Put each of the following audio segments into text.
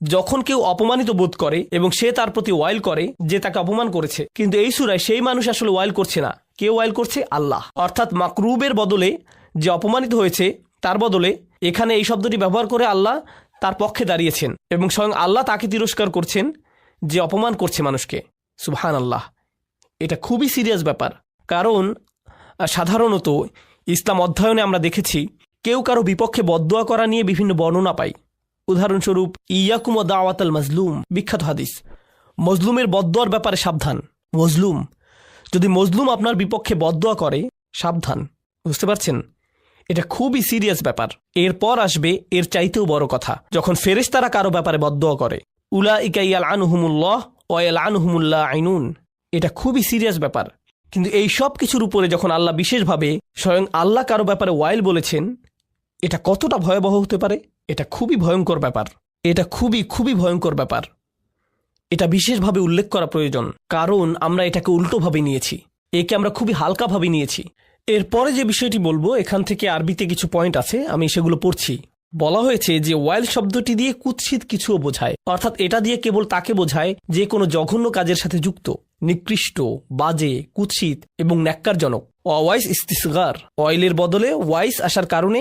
যখন কেউ অপমানিত বোধ করে এবং সে তার প্রতি ওয়াইল করে যে তাকে অপমান করেছে, কিন্তু এই সূরায় সেই মানুষ আসলে ওয়াইল করছে না। কে ওয়াইল করছে? আল্লাহ। অর্থাৎ মাকরুবের বদলে যে অপমানিত হয়েছে তার বদলে এখানে এই শব্দটি ব্যবহার করে আল্লাহ তার পক্ষে দাঁড়িয়েছেন এবং স্বয়ং আল্লাহ তাকে তিরস্কার করছেন যে অপমান করছে মানুষকে। সুবহানাল্লাহ। এটা খুবই সিরিয়াস ব্যাপার, কারণ সাধারণত ইসলাম অধ্যয়নে আমরা দেখেছি কেউ কারো বিপক্ষে বদদোয়া করা নিয়ে বিভিন্ন বর্ণনা পাই। উদাহরণস্বরূপ ইয়াকুম ওয়া দাওয়াতাল মাজলুম, বিখ্যাত হাদিস। মজলুমের বদদোয়ার ব্যাপারে সাবধান। যদি মজলুম আপনার বিপক্ষে বদদোয়া করে, সাবধান। বুঝতে পারছেন? এটা খুবই সিরিয়াস ব্যাপার। এরপর আসবে এর চাইতেও বড় কথা, যখন ফেরেশতারা কারো ব্যাপারে বদদোয়া করে। উলাইকা ইয়ালআনুহুমুল্লাহ ওয়া ইয়ালআনুহুমুল লাঈনুন। এটা খুবই সিরিয়াস ব্যাপার। কিন্তু এই সব কিছুর উপরে যখন আল্লাহ বিশেষভাবে স্বয়ং আল্লাহ কারো ব্যাপারে ওয়াইল বলেছেন, এটা কতটা ভয়াবহ হতে পারে? এটা খুবই ভয়ঙ্কর ব্যাপার। এটা খুবই খুবই ভয়ঙ্কর ব্যাপার। এটা বিশেষভাবে উল্লেখ করা প্রয়োজন, কারণ আমরা এটাকে উল্টোভাবে নিয়েছি। একে আমরা খুবই হালকাভাবে নিয়েছি। এরপরে যে বিষয়টি বলবো, এখান থেকে আরবিতে কিছু পয়েন্ট আছে, আমি সেগুলো পড়ছি। বলা হয়েছে যে ওয়াইল শব্দটি দিয়ে কুৎসিত কিছুও বোঝায়, অর্থাৎ এটা দিয়ে কেবল তাকে বোঝায় যে কোনো জঘন্য কাজের সাথে যুক্ত, নিকৃষ্ট, বাজে, কুৎসিত এবং ন্যাক্কারজনক। ওয়াইস ইস্তিসগার, ওয়াইলের বদলে ওয়াইস আসার কারণে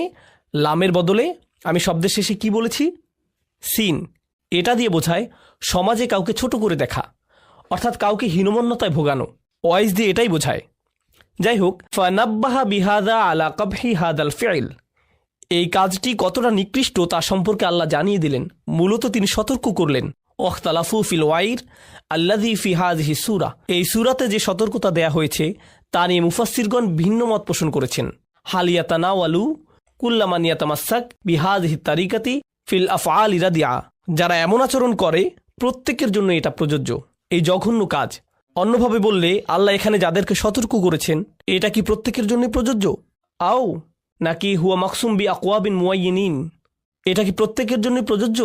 লামের বদলে আমি শব্দের শেষে কি বলেছি? সিন। এটা দিয়ে বোঝায় সমাজে কাউকে ছোট করে দেখা, অর্থাৎ কাউকে হীনমন্যতায় ভোগানো। ওয়াইস দিয়ে এটাই বোঝায়। যাই হোক, ফানাব্বাহা বিহাদা আলা কবহি হাদাল ফিল। এই কাজটি কতটা নিকৃষ্ট তা সম্পর্কে আল্লাহ জানিয়ে দিলেন। মূলত তিনি সতর্ক করলেন। ওয়াখতালাফু ফিল ওয়াইর আল্লাযী ফি হাযিহি সূরা। এই সূরাতে যে সতর্কতা দেয়া হয়েছে তা নিয়ে মুফাসসিরগণ ভিন্ন মত পোষণ করেছেন। হাল ইয়াতানাওয়ালু কুল্লা মান ইয়াতামাসসাক বিহাযিহি তারিকাতি ফিল আফআলি রাদিয়া। যারা এমন আচরণ করে প্রত্যেকের জন্য এটা প্রযোজ্য, এই জঘন্য কাজ। অন্যভাবে বললে আল্লাহ এখানে যাদেরকে সতর্ক করেছেন এটা কি প্রত্যেকের জন্য প্রযোজ্য? আও নাকি হুয়া মাকসুম বি আকওয়াবিন মুয়ায়্যিনিন, এটা কি প্রত্যেকের জন্য প্রযোজ্য,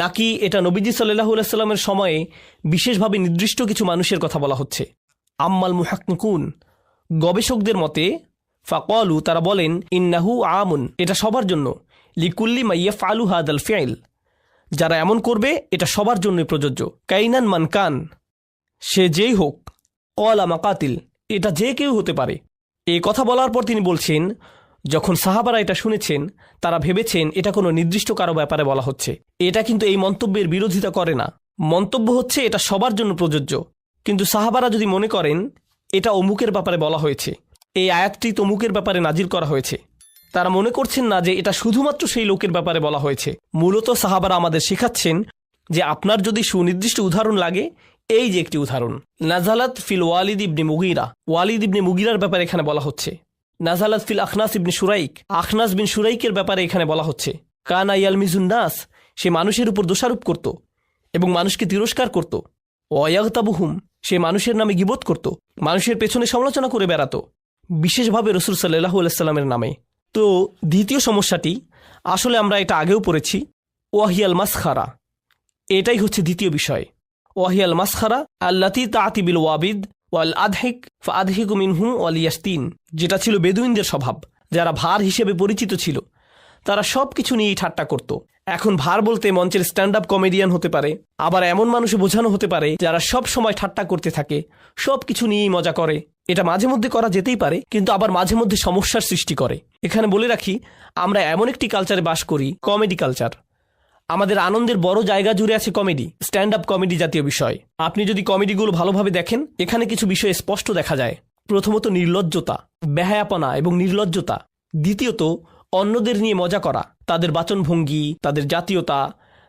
নাকি এটা নবীজি সাল্লাল্লাহু আলাইহি সাল্লামের সময়ে বিশেষভাবে নির্দিষ্ট কিছু মানুষের কথা বলা হচ্ছে? আম্মাল মুহাক্কিকুন, গবেষকদের মতে, ফাকালু, তারা বলেন, ইন্নাহু আমুন, এটা সবার জন্য, লিকুল্লি মা ইয়াফআলু হাদাল ফিল, যারা এমন করবে এটা সবার জন্যই প্রযোজ্য। কাইনান মান কান, সে যেই হোক, ক্বালা মাকাতিল, এটা যে কেউ হতে পারে। এই কথা বলার পর তিনি বলছেন, যখন সাহাবারা এটা শুনেছেন তারা ভেবেছেন এটা কোনো নির্দিষ্ট কারো ব্যাপারে বলা হচ্ছে। এটা কিন্তু এই মন্তব্যের বিরোধিতা করে না। মন্তব্য হচ্ছে এটা সবার জন্য প্রযোজ্য। কিন্তু সাহাবারা যদি মনে করেন এটা অমুকের ব্যাপারে বলা হয়েছে, এই আয়াতটি তমুকের ব্যাপারে নাজিল করা হয়েছে, তারা মনে করছেন না যে এটা শুধুমাত্র সেই লোকের ব্যাপারে বলা হয়েছে। মূলত সাহাবারা আমাদের শেখাচ্ছেন যে আপনার যদি সুনির্দিষ্ট উদাহরণ লাগে, এই যে একটি উদাহরণ, নাজালাত ফিল ওয়ালিদ ইবনে মুগীরা, ওয়ালিদ ইবনে মুগীরার ব্যাপারে এখানে বলা হচ্ছে। নাজালাত ফিল আখনাস ইবনে শুরাইক, আখনাস বিন শুরাইকের ব্যাপারে এখানে বলা হচ্ছে। কানা ইয়ালমিজুন নাস, সে মানুষের উপর দোষারোপ করত এবং মানুষকে তিরস্কার করত। ওয়ায়াগতাবুহুম, সে মানুষের নামে গীবত করত, মানুষের পেছনে সমালোচনা করে বেড়াতো, বিশেষভাবে রাসূল সাল্লাল্লাহু আলাইহি সাল্লামের নামে। তো দ্বিতীয় সমস্যাটি, আসলে আমরা এটা আগেও পড়েছি, ওয়াহিয়াল মাসখারা, এটাই হচ্ছে দ্বিতীয় বিষয়। ওয়াহিয়াল মাসখারা আল্লাতী তা'তি বিল ওয়াবিদ ওয়াল আদহিক ফাআদহিকু মিনহুম ওয়াল ইয়াস্তিন, যেটা ছিল বেদুইনদের স্বভাব, যারা ভার হিসেবে পরিচিত ছিল। তারা সব কিছু নিয়েই ঠাট্টা করত। এখন ভার বলতে মঞ্চের স্ট্যান্ড আপ কমেডিয়ান হতে পারে, আবার এমন মানুষে বোঝানো হতে পারে যারা সব সময় ঠাট্টা করতে থাকে, সব কিছু নিয়েই মজা করে। এটা মাঝে মধ্যে করা যেতেই পারে, কিন্তু আবার মাঝে মধ্যে সমস্যার সৃষ্টি করে। এখানে বলে রাখি, আমরা এমন একটি কালচারে বাস করি, কমেডি কালচার। আমাদের আনন্দের বড় জায়গা জুড়ে আছে কমেডি, স্ট্যান্ড আপ কমেডি জাতীয় বিষয়। আপনি যদি কমেডিগুলো ভালোভাবে দেখেন, এখানে কিছু বিষয় স্পষ্ট দেখা যায়। প্রথমত নির্লজ্জতা, বেহায়াপনা এবং নির্লজ্জতা। দ্বিতীয়ত অন্যদের নিয়ে মজা করা, তাদের বাচনভঙ্গি, তাদের জাতীয়তা,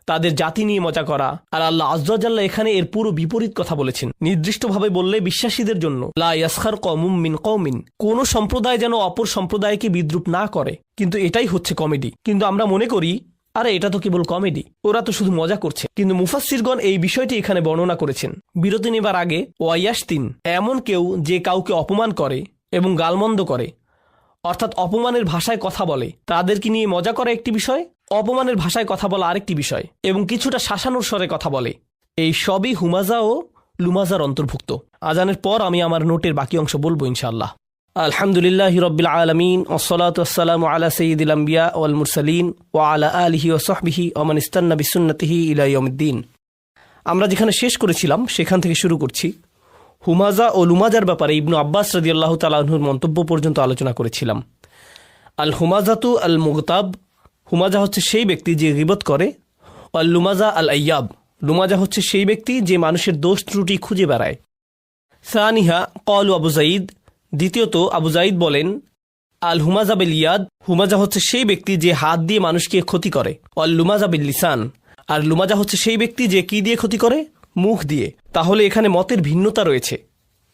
তাদের জাতি নিয়ে মজা করা। আর আল্লাহ আযজা ওয়া জাল্লা এখানে এর পুরো বিপরীত কথা বলেছেন। নির্দিষ্টভাবে বললে বিশ্বাসীদের জন্য, লা ইয়াসখার কওমুম মিন কওমিন, কোন সম্প্রদায় যেন অপর সম্প্রদায়কে বিদ্রুপ না করে। কিন্তু এটাই হচ্ছে কমেডি। কিন্তু আমরা মনে করি, আরে এটা তো কেবল কমেডি, ওরা তো শুধু মজা করছে। কিন্তু মুফাসসিরগণ এই বিষয়টি এখানে বর্ণনা করেছেন। বিরতি নেবার আগে, ওয়ায়াস্তিন, এমন কেউ যে কাউকে অপমান করে এবং গালমন্দ করে, অর্থাৎ অপমানের ভাষায় কথা বলে, তাদেরকে নিয়ে মজা করা একটি বিষয়, অপমানের ভাষায় কথা বলা আরেকটি বিষয়, এবং কিছুটা শাসানোর স্বরে কথা বলে। এই সবই হুমাজা ও লুমাজার অন্তর্ভুক্ত। আজানের পর আমি আমার নোটের বাকি অংশ বলবো ইনশাআল্লাহ। আলহামদুলিল্লাহি রাব্বিল আলামিন ওয়াসসালাতু ওয়াসসালামু আলা সাইয়্যিদিল আমবিয়া ওয়াল মুরসালিন ওয়া আলা আলিহি ওয়া সাহবিহি ওয়া মান ইস্তান্না বিসুন্নতিহি ইলা ইয়াউমিদ্দিন। আমরা যেখানে শেষ করেছিলাম সেখান থেকে শুরু করছি। হুমাজা ও লুমাজার ব্যাপারে ইবনু আব্বাস রাদিয়াল্লাহু তাআলা আনহুর মন্তব্য পর্যন্ত আলোচনা করেছিলাম। আল হুমাজাতু আল মুগতাব, হুমাজা হচ্ছে সেই ব্যক্তি যে গীবত করে। আল লুমাজা আল আইয়াব, লুমাজা হচ্ছে সেই ব্যক্তি যে মানুষের দোষ ত্রুটি খুঁজে বেড়ায়। সানিহা ক্বালু আবু যাইদ, দ্বিতীয়ত আবু যাইদ বলেন আল হুমাজা বিল ইয়াদ, হুমাজা হচ্ছে সেই ব্যক্তি যে হাত দিয়ে মানুষকে ক্ষতি করে। আল লুমাজা বিল লিসান, আর লুমাজা হচ্ছে সেই ব্যক্তি যে কি দিয়ে ক্ষতি করে? মুখ দিয়ে। তাহলে এখানে মতের ভিন্নতা রয়েছে,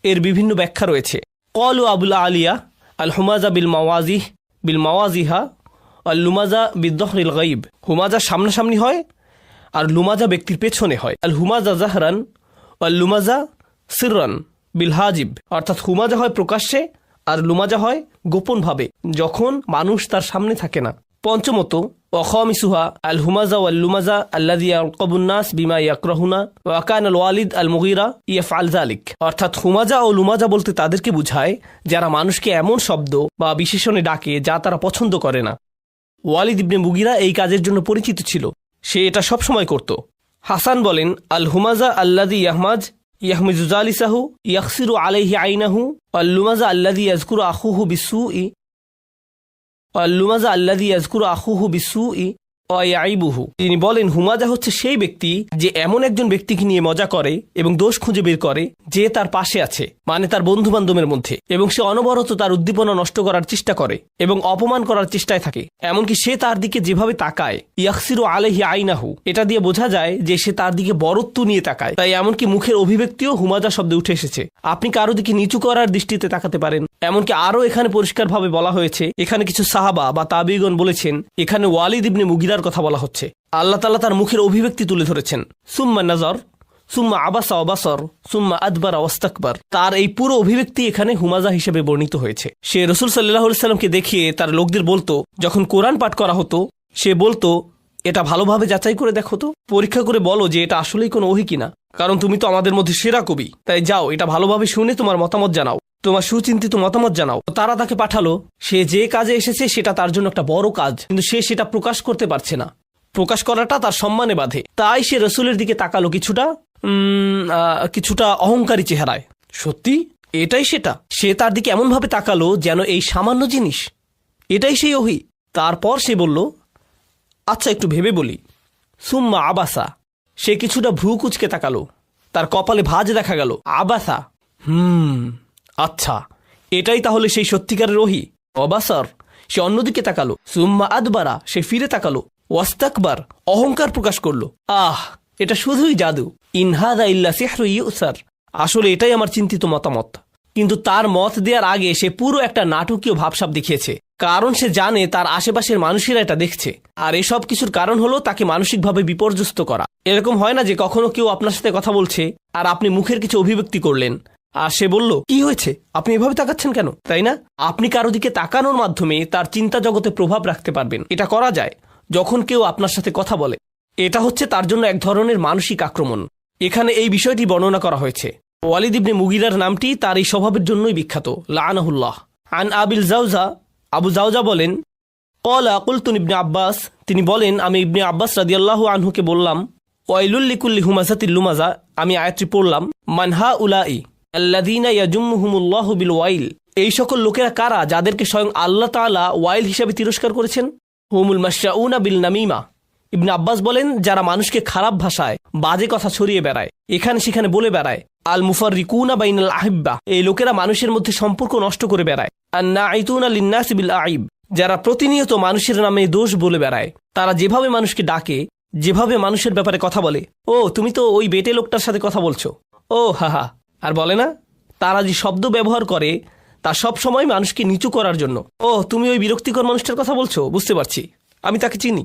এর বিভিন্ন ব্যাখ্যা রয়েছে। ক্বালু আবুল আলিয়া আল হুমাজা বিল মাওয়াজিহা আল লুমাজা বিদ্দহরিল গাইব, হুমাজা সামনাসামনি হয় আর লুমাজা ব্যক্তির পেছনে হয়। আল হুমাজা জাহরান আল লুমাজা সিররান বিল হাজিব, অর্থাৎ হুমাজা হয় প্রকাশ্যে আর লুমাজা হয় গোপনভাবে, যখন মানুষ তার সামনে থাকে না। পঞ্চমত ওয়াখামিসুহা আল হুমাজা ওয়াল লুমাজা আল্লাযী ইয়ারকাবুন নাস বিমা ইয়াকরাহুনা ওয়া কানা আল ওয়ালিদ আল মুগীরা ইয়াফআল যালিক, অর্থাৎ হুমাজা ও লুমাজা বলতে তাদেরকে বুঝায় যারা মানুষকে এমন শব্দ বা বিশেষণে ডাকে যা তারা পছন্দ করে না। ওয়ালিদ ইবনে মুগীরা এই কাজের জন্য পরিচিত ছিল, সে এটা সবসময় করত। হাসান বলেন আল হুমাজা আল্লাযী ইয়াহমিজু জালিসাহু ইয়াখসিরু আলাইহি আইনাহু আল লুমাজা আল্লাযী ইয়াযকুরু আখুহু বিসুই ওয়া ইয়াইবুহু, তিনি বলেন হুমাজা হচ্ছে সেই ব্যক্তি যে এমন একজন ব্যক্তিকে নিয়ে মজা করে এবং দোষ খুঁজে বের করে যে তার পাশে আছে, মানে তার বন্ধু বান্ধবের মধ্যে, এবং সে অনবরত তার উদ্দীপনা নষ্ট করার চেষ্টা করে এবং অপমান করার চেষ্টায় থাকে। এমনকি সে তার দিকে যেভাবে তাকায়, ইয়াখসিরু আলাইহি আইনাহু, এটা দিয়ে বোঝা যায় যে সে তার দিকে বরত্ব নিয়ে তাকায়। তাই এমনকি মুখের অভিব্যক্তিও হুমাজা শব্দে উঠে এসেছে। আপনি কারো দিকে নিচু করার দৃষ্টিতে তাকাতে পারেন। এমনকি আরও এখানে পরিষ্কারভাবে বলা হয়েছে, এখানে কিছু সাহাবা বা তাবিগণ বলেছেন এখানে ওয়ালিদ ইবনে মুগীরার কথা বলা হচ্ছে। আল্লাহ তাআলা তার মুখের অভিব্যক্তি তুলে ধরেছেন, সুম্মা নাজর সুম্মা আবাসা ওয়াবাসর সুম্মা আদবারা ওয়াস্তাকবার। তার এই পুরো অভিব্যক্তি এখানে হুমাজা হিসেবে বর্ণিত হয়েছে। সে রাসূল সাল্লাল্লাহু আলাইহি সাল্লামকে দেখিয়ে তার লোকদের বলতো, যখন কোরআন পাঠ করা হতো সে বলতো, এটা ভালোভাবে যাচাই করে দেখো তো, পরীক্ষা করে বলো যে এটা আসলেই কোনো ওহী কিনা, কারণ তুমি তো আমাদের মধ্যে সেরা কবি, তাই যাও এটা ভালোভাবে শুনে তোমার মতামত জানাও, তোমার সুচিন্তিত মতামত জানাও। তারা তাকে পাঠালো। সে যে কাজে এসেছে সেটা তার জন্য একটা বড় কাজ, কিন্তু সে সেটা প্রকাশ করতে পারছে না। প্রকাশ করাটা তার সম্মানে বাধে। তাই সে রসুলের দিকে তাকালো কিছুটা অহংকারী চেহারায়। সত্যি এটাই সেটা। সে তার দিকে এমনভাবে তাকালো যেন এই সামান্য জিনিস এটাই সেই ওহী। তারপর সে বলল, আচ্ছা একটু ভেবে বলি। সুম্মা আবাসা, সে কিছুটা ভ্রু কুচকে তাকালো, তার কপালে ভাঁজ দেখা গেল। আবাসা, আচ্ছা এটাই তাহলে সেই সত্যিকারের ওহী। অবাসর, সে অন্যদিকে তাকালো। সুম্মা আদবারা, সে ফিরে তাকালো। ওয়াস্তাকবার, অহংকার প্রকাশ করলো। এটা শুধুই জাদু। ইনহাদা ইল্লা সিহরু ইউসার, আসলে এটাই আমার চিন্তিত মতামত। কিন্তু তার মত দেওয়ার আগে সে পুরো একটা নাটকীয় ভাবসাব দেখিয়েছে, কারণ সে জানে তার আশেপাশের মানুষেরা এটা দেখছে। আর এসব কিছুর কারণ হলো তাকে মানসিকভাবে বিপর্যস্ত করা। এরকম হয় না যে কখনো কেউ আপনার সাথে কথা বলছে আর আপনি মুখের কিছু অভিব্যক্তি করলেন আর সে বলল, কি হয়েছে, আপনি এভাবে তাকাচ্ছেন কেন, তাই না? আপনি কারো দিকে তাকানোর মাধ্যমে তার চিন্তা জগতে প্রভাব রাখতে পারবেন। এটা করা যায় যখন কেউ আপনার সাথে কথা বলে। এটা হচ্ছে তার জন্য এক ধরনের মানসিক আক্রমণ। এখানে এই বিষয়টি বর্ণনা করা হয়েছে। ওয়ালিদ ইবনে মুগীরার নামটি তার এই স্বভাবের জন্যই বিখ্যাত, লাআনাহুল্লাহ। আন আবিল জাওজা, আবু জাওজা বলেন, ক্বালা কুলতু ইবনে আব্বাস, তিনি বলেন আমি ইবনে আব্বাস রাদিয়াল্লাহু আনহুকে বললাম, ওয়াইলুল লিকুল্লি হুমাজাতিল লুমাজা, আমি আয়াতটি পড়লাম, মানহা উলাই আল্লাযীনা ইয়াজুমুহুমুল্লাহু বিল ওয়াইল, এই সকল লোকেরা কারা যাদেরকে স্বয়ং আল্লাহ তাআলা ওয়াইল হিসাবে তিরস্কার করেছেন? হুমুল মাশাউনা বিল নামিমা, ইবনে আব্বাস বলেন যারা মানুষকে খারাপ ভাষায় বাজে কথা ছড়িয়ে বেড়ায়, এখানে সেখানে বলে বেড়ায়। আল মুফাররিকুনা বাইনাল আহিব্বা, এই লোকেরা মানুষের মধ্যে সম্পর্ক নষ্ট করে বেড়ায়। আন নাঈতুনা লিন্নাসি বিল আইব, যারা প্রতিনিয়ত মানুষের নামে দোষ বলে বেড়ায়। তারা যেভাবে মানুষকে ডাকে, যেভাবে মানুষের ব্যাপারে কথা বলে, ও তুমি তো ওই বেটে লোকটার সাথে কথা বলছো, ও হাহা, আর বলে না, তারা যে শব্দ ব্যবহার করে তা সব সময় মানুষকে নিচু করার জন্য। ও তুমি ওই বিরক্তিকর মানুষটার কথা বলছো, বুঝতে পারছি, আমি তাকে চিনি।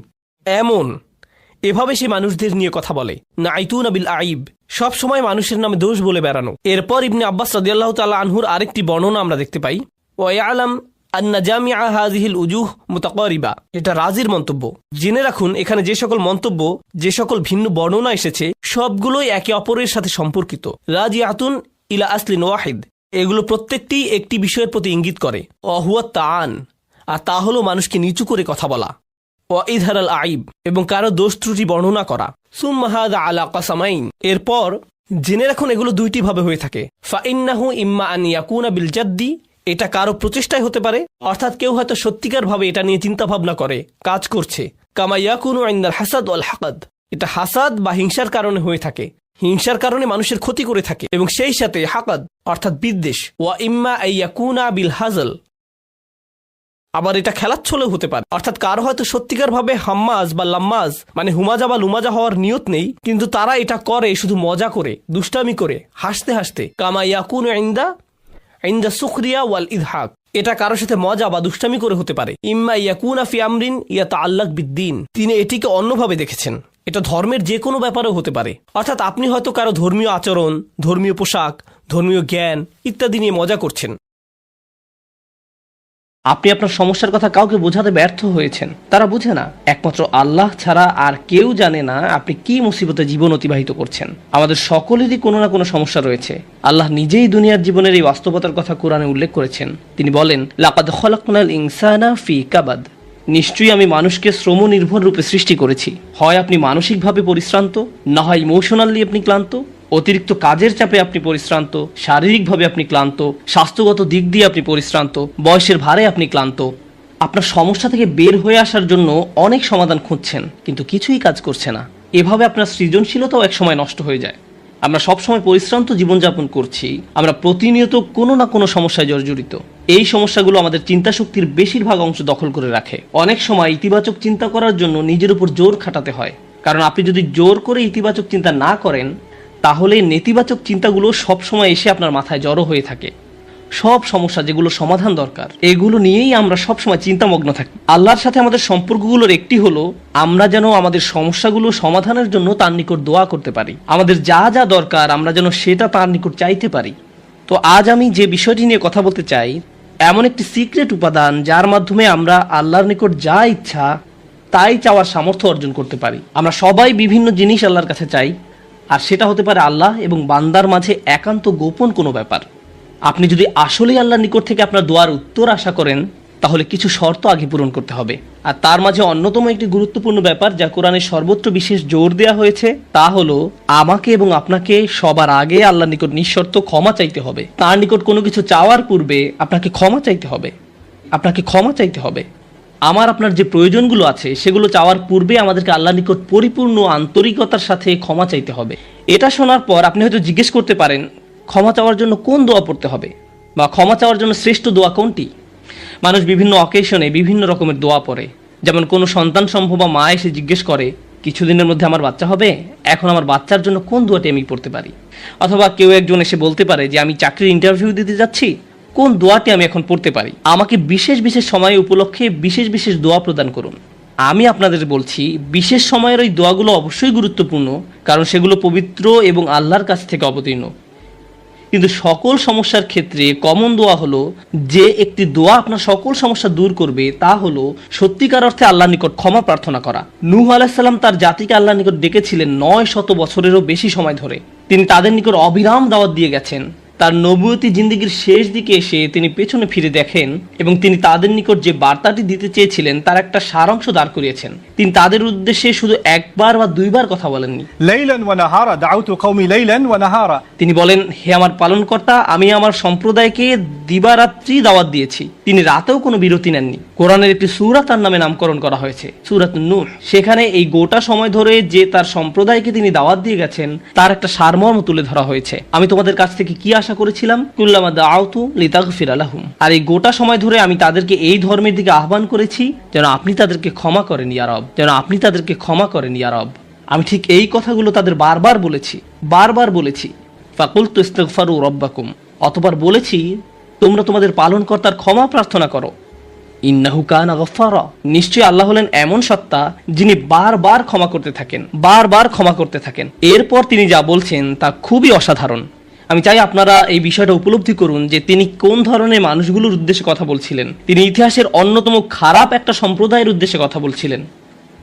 এভাবে সে মানুষদের নিয়ে কথা বলে। নাঈতুনা বিল আইব, সব সময় মানুষের নামে দোষ বলে বেড়ানো। এরপর ইবনে আব্বাস রাদিয়াল্লাহু তাআলা আনহুর আরেকটি বর্ণনা আমরা দেখতে পাই, ওয়া ইয়ালাম আন্না জামিআ হাযিহিল উজুহ মুতাকারিবা, এটা রাজির মন্তব্য। জেনে রাখুন এখানে যে সকল মন্তব্য, যে সকল ভিন্ন বর্ণনা এসেছে সবগুলোই একে অপরের সাথে সম্পর্কিত। রাজিআতুন ইলা আসলিন ওয়াহিদ, এগুলো প্রত্যেকটি একটি বিষয়ের প্রতি ইঙ্গিত করে। অহুয়া তান, আর তা হলো মানুষকে নিচু করে কথা বলা। ও ইজহার আল আইব, এবং কারো দোষ ত্রুটি বর্ণনা করা। সুম্মা হাযা আলা কাসামাইন, এরপর জেনে রাখুন এগুলো দুইটি ভাবে হয়ে থাকে। ফাইন্নাহু ইম্মা আন ইয়াকুনা বিল জাদ্দি, এটা কারো প্রচেষ্টায় হতে পারে, অর্থাৎ কেউ হয়তো সত্যিকার ভাবে এটা নিয়ে চিন্তা ভাবনা করে কাজ করছে। কামা ইয়াকুনু ইনদাল হাসাদ ওয়াল হাকাদ, এটা হাসাদ বা হিংসার কারণে হয়ে থাকে, হিংসার কারণে মানুষের ক্ষতি করে থাকে, এবং সেই সাথে হাকাদ অর্থাৎ বিদ্বেষ। ওয়া ইম্মা আইয়াকুনা বিল হাজল, আবার এটা খেলাচ্ছলেও হতে পারে, অর্থাৎ কারো হয়তো সত্যিকার ভাবে হাম্মাজ বা লাম্মাজ মানে হুমাজা বা লুমাজা হওয়ার নিয়ত নেই, কিন্তু তারা এটা করে শুধু মজা করে, দুষ্টামি করে, হাসতে হাসতে। কামা ইয়াকুনু ইনদা সুখরিয়া ওয়াল ইদহাক, এটা কারোর সাথে মজা বা দুষ্টামি করে হতে পারে। ইম্মা ইয়াকুনা ফি আমরিন ইয়াতাআল্লাক বিদ্দিন, তিনি এটিকে অন্যভাবে দেখেছেন, এটা ধর্মের যে কোনো ব্যাপারেও হতে পারে। অর্থাৎ আপনি হয়তো কারো ধর্মীয় আচরণ, ধর্মীয় পোশাক, ধর্মীয় জ্ঞান ইত্যাদি নিয়ে মজা করছেন। আপনি আপনার সমস্যার কথা কাউকে বোঝাতে ব্যর্থ হয়েছেন, তারা বুঝে না। একমাত্র আল্লাহ ছাড়া আর কেউ জানে না আপনি কি মুসিবতে জীবন অতিবাহিত করছেন। আমাদের সকলেরই কোনো না কোনো সমস্যা রয়েছে। আল্লাহ নিজেই দুনিয়ার জীবনের এই বাস্তবতার কথা কোরআনে উল্লেখ করেছেন। তিনি বলেন, লাকাদ খলাকনাল ইনসানা ফি কাবাদ, নিশ্চয়ই আমি মানুষকে শ্রম নির্ভর রূপে সৃষ্টি করেছি। হয় আপনি মানসিকভাবে পরিশ্রান্ত, না হয় ইমোশনালি আপনি ক্লান্ত। অতিরিক্ত কাজের চাপে আপনি পরিশ্রান্ত, শারীরিকভাবে আপনি ক্লান্ত, স্বাস্থ্যগত দিক দিয়ে আপনি পরিশ্রান্ত, বয়সের ভারে আপনি ক্লান্ত। আপনার সমস্যা থেকে বের হয়ে আসার জন্য অনেক সমাধান খুঁজছেন, কিন্তু কিছুই কাজ করছে না। এভাবে আপনার সৃজনশীলতাও একসময় নষ্ট হয়ে যায়। আমরা সবসময় পরিশ্রান্ত জীবনযাপন করছি, আমরা প্রতিনিয়ত কোনো না কোনো সমস্যায় জর্জরিত। এই সমস্যাগুলো আমাদের চিন্তা শক্তির বেশিরভাগ অংশ দখল করে রাখে। অনেক সময় ইতিবাচক চিন্তা করার জন্য নিজের উপর জোর খাটাতে হয়, কারণ আপনি যদি জোর করে ইতিবাচক চিন্তা না করেন, তাহলে নেতিবাচক চিন্তাগুলো সবসময় এসে আপনার মাথায় জড়ো হয়ে থাকে। সব সমস্যা যেগুলো সমাধান দরকার, এগুলো নিয়েই আমরা সবসময় চিন্তামগ্ন থাকি। আল্লাহর সাথে আমাদের সম্পর্কগুলোর একটি হলো আমরা যেন আমাদের সমস্যাগুলো সমাধানের জন্য তার নিকট দোয়া করতে পারি। আমাদের যা যা দরকার আমরা যেন সেটা তার নিকট চাইতে পারি। তো আজ আমি যে বিষয়টি নিয়ে কথা বলতে চাই, এমন একটি সিক্রেট উপাদান যার মাধ্যমে আমরা আল্লাহর নিকট যা ইচ্ছা তাই চাওয়ার সামর্থ্য অর্জন করতে পারি। আমরা সবাই বিভিন্ন জিনিস আল্লাহর কাছে চাই, আর সেটা হতে পারে আল্লাহ এবং বান্দার মাঝে একান্ত গোপন কোনো ব্যাপার। আপনি যদি আসলেই আল্লাহর নিকট থেকে আপনার দোয়ার উত্তর আশা করেন, তাহলে কিছু শর্ত আগে পূরণ করতে হবে। আর তার মাঝে অন্যতম একটি গুরুত্বপূর্ণ ব্যাপার যা কোরআনে সর্বত্র বিশেষ জোর দেওয়া হয়েছে, তা হলো আমাকে এবং আপনাকে সবার আগে আল্লাহর নিকট নিঃশর্ত ক্ষমা চাইতে হবে। তার নিকট কোনো কিছু চাওয়ার পূর্বে আপনাকে ক্ষমা চাইতে হবে। আপনাকে ক্ষমা চাইতে হবে। আপনার যে প্রয়োজনগুলো আছে সেগুলো চাওয়ার পূর্বে আমাদেরকে আল্লাহর নিকট পরিপূর্ণ আন্তরিকতার সাথে ক্ষমা চাইতে হবে। এটা শোনার পর আপনি হয়তো জিজ্ঞেস করতে পারেন, ক্ষমা চাওয়ার জন্য কোন দোয়া পড়তে হবে, বা ক্ষমা চাওয়ার জন্য শ্রেষ্ঠ দোয়া কোনটি? মানুষ বিভিন্ন অকেশনে বিভিন্ন রকমের দোয়া পড়ে। যেমন কোনো সন্তান সম্ভবা মা এসে জিজ্ঞেস করে, কিছুদিনের মধ্যে আমার বাচ্চা হবে, এখন আমার বাচ্চার জন্য কোন দোয়াটি আমি পড়তে পারি? অথবা কেউ একজন এসে বলতে পারে যে আমি চাকরির ইন্টারভিউ দিতে যাচ্ছি, কোন দোয়াটি আমি এখন পড়তে পারি? আমাকে বিশেষ বিশেষ সময় উপলক্ষে বিশেষ বিশেষ দোয়া প্রদান করুন। আমি আপনাদের বলছি, বিশেষ সময়ের ওই দোয়াগুলো অবশ্যই গুরুত্বপূর্ণ, কারণ সেগুলো পবিত্র এবং আল্লাহর কাছ থেকে অবতীর্ণ। কিন্তু সকল সমস্যার ক্ষেত্রে কমন দোয়া হলো, যে একটি দোয়া আপনার সকল সমস্যা দূর করবে, তা হলো সত্যিকার অর্থে আল্লাহর নিকট ক্ষমা প্রার্থনা করা। নূহ আলাইহিস সালাম তার জাতিকে আল্লাহর নিকট ডেকেছিলেন 900 বছরেরও বেশি সময় ধরে। তিনি তাদের নিকট অবিরাম দাওয়াত দিয়ে গেছেন। তার নবুয়তি জিন্দেগির শেষ দিকে এসে তিনি পেছনে ফিরে দেখেন এবং তিনি তাদের নিকট যে বার্তাটি দিতে চেয়েছিলেন তার একটা সারাংশ দাঁড় করিয়েছেন। তিনি তাদের উদ্দেশ্যে শুধু একবার বা দুইবার কথা বলেননি। লাইলান ওয়া নাহারা দাউতু কওমি লাইলান ওয়া নাহারা, তিনি বলেন, হে আমার পালনকর্তা, আমি আমার সম্প্রদায়কে দিবারাত্রি দাওয়াত দিয়েছি। তিনি রাতেও কোনো বিরতি নেননি। কোরআনের একটি সূরা তার নামে নামকরণ করা হয়েছে, সূরাত নূহ। সেখানে এই গোটা সময় ধরে যে তার সম্প্রদায়কে তিনি দাওয়াত দিয়ে গেছেন তার একটা সারমর্ম তুলে ধরা হয়েছে। আমি তোমাদের কাছ থেকে কি আশা করেছিলাম? কুল্লামা দাআউতু লিতাগফিরা লাহুম। আর এই গোটা সময় ধরে আমি তাদেরকে এই ধর্মের দিকে আহ্বান করেছি যেন আপনি তাদেরকে ক্ষমা করেন ইয়া রব, যেন আপনি তাদেরকে ক্ষমা করেন ইয়া রব। আমি ঠিক এই কথাগুলো তাদের বারবার বলেছি। ফাকুলতু ইস্তিগফারু রাব্বাকুম, অতঃপর বলেছি তোমরা তোমাদের পালনকর্তার ক্ষমা প্রার্থনা করো। ইন্নাহু কানা গফফারা, নিশ্চয়ই আল্লাহ হলেন এমন সত্তা যিনি বারবার ক্ষমা করতে থাকেন। এরপর তিনি যা বলছেন তা খুবই অসাধারণ। আমি চাই আপনারা এই বিষয়টা উপলব্ধি করুন যে তিনি কোন ধরনের মানুষগুলোর উদ্দেশ্যে কথা বলছিলেন। তিনি ইতিহাসের অন্যতম খারাপ একটা সম্প্রদায়ের উদ্দেশ্যে কথা বলছিলেন।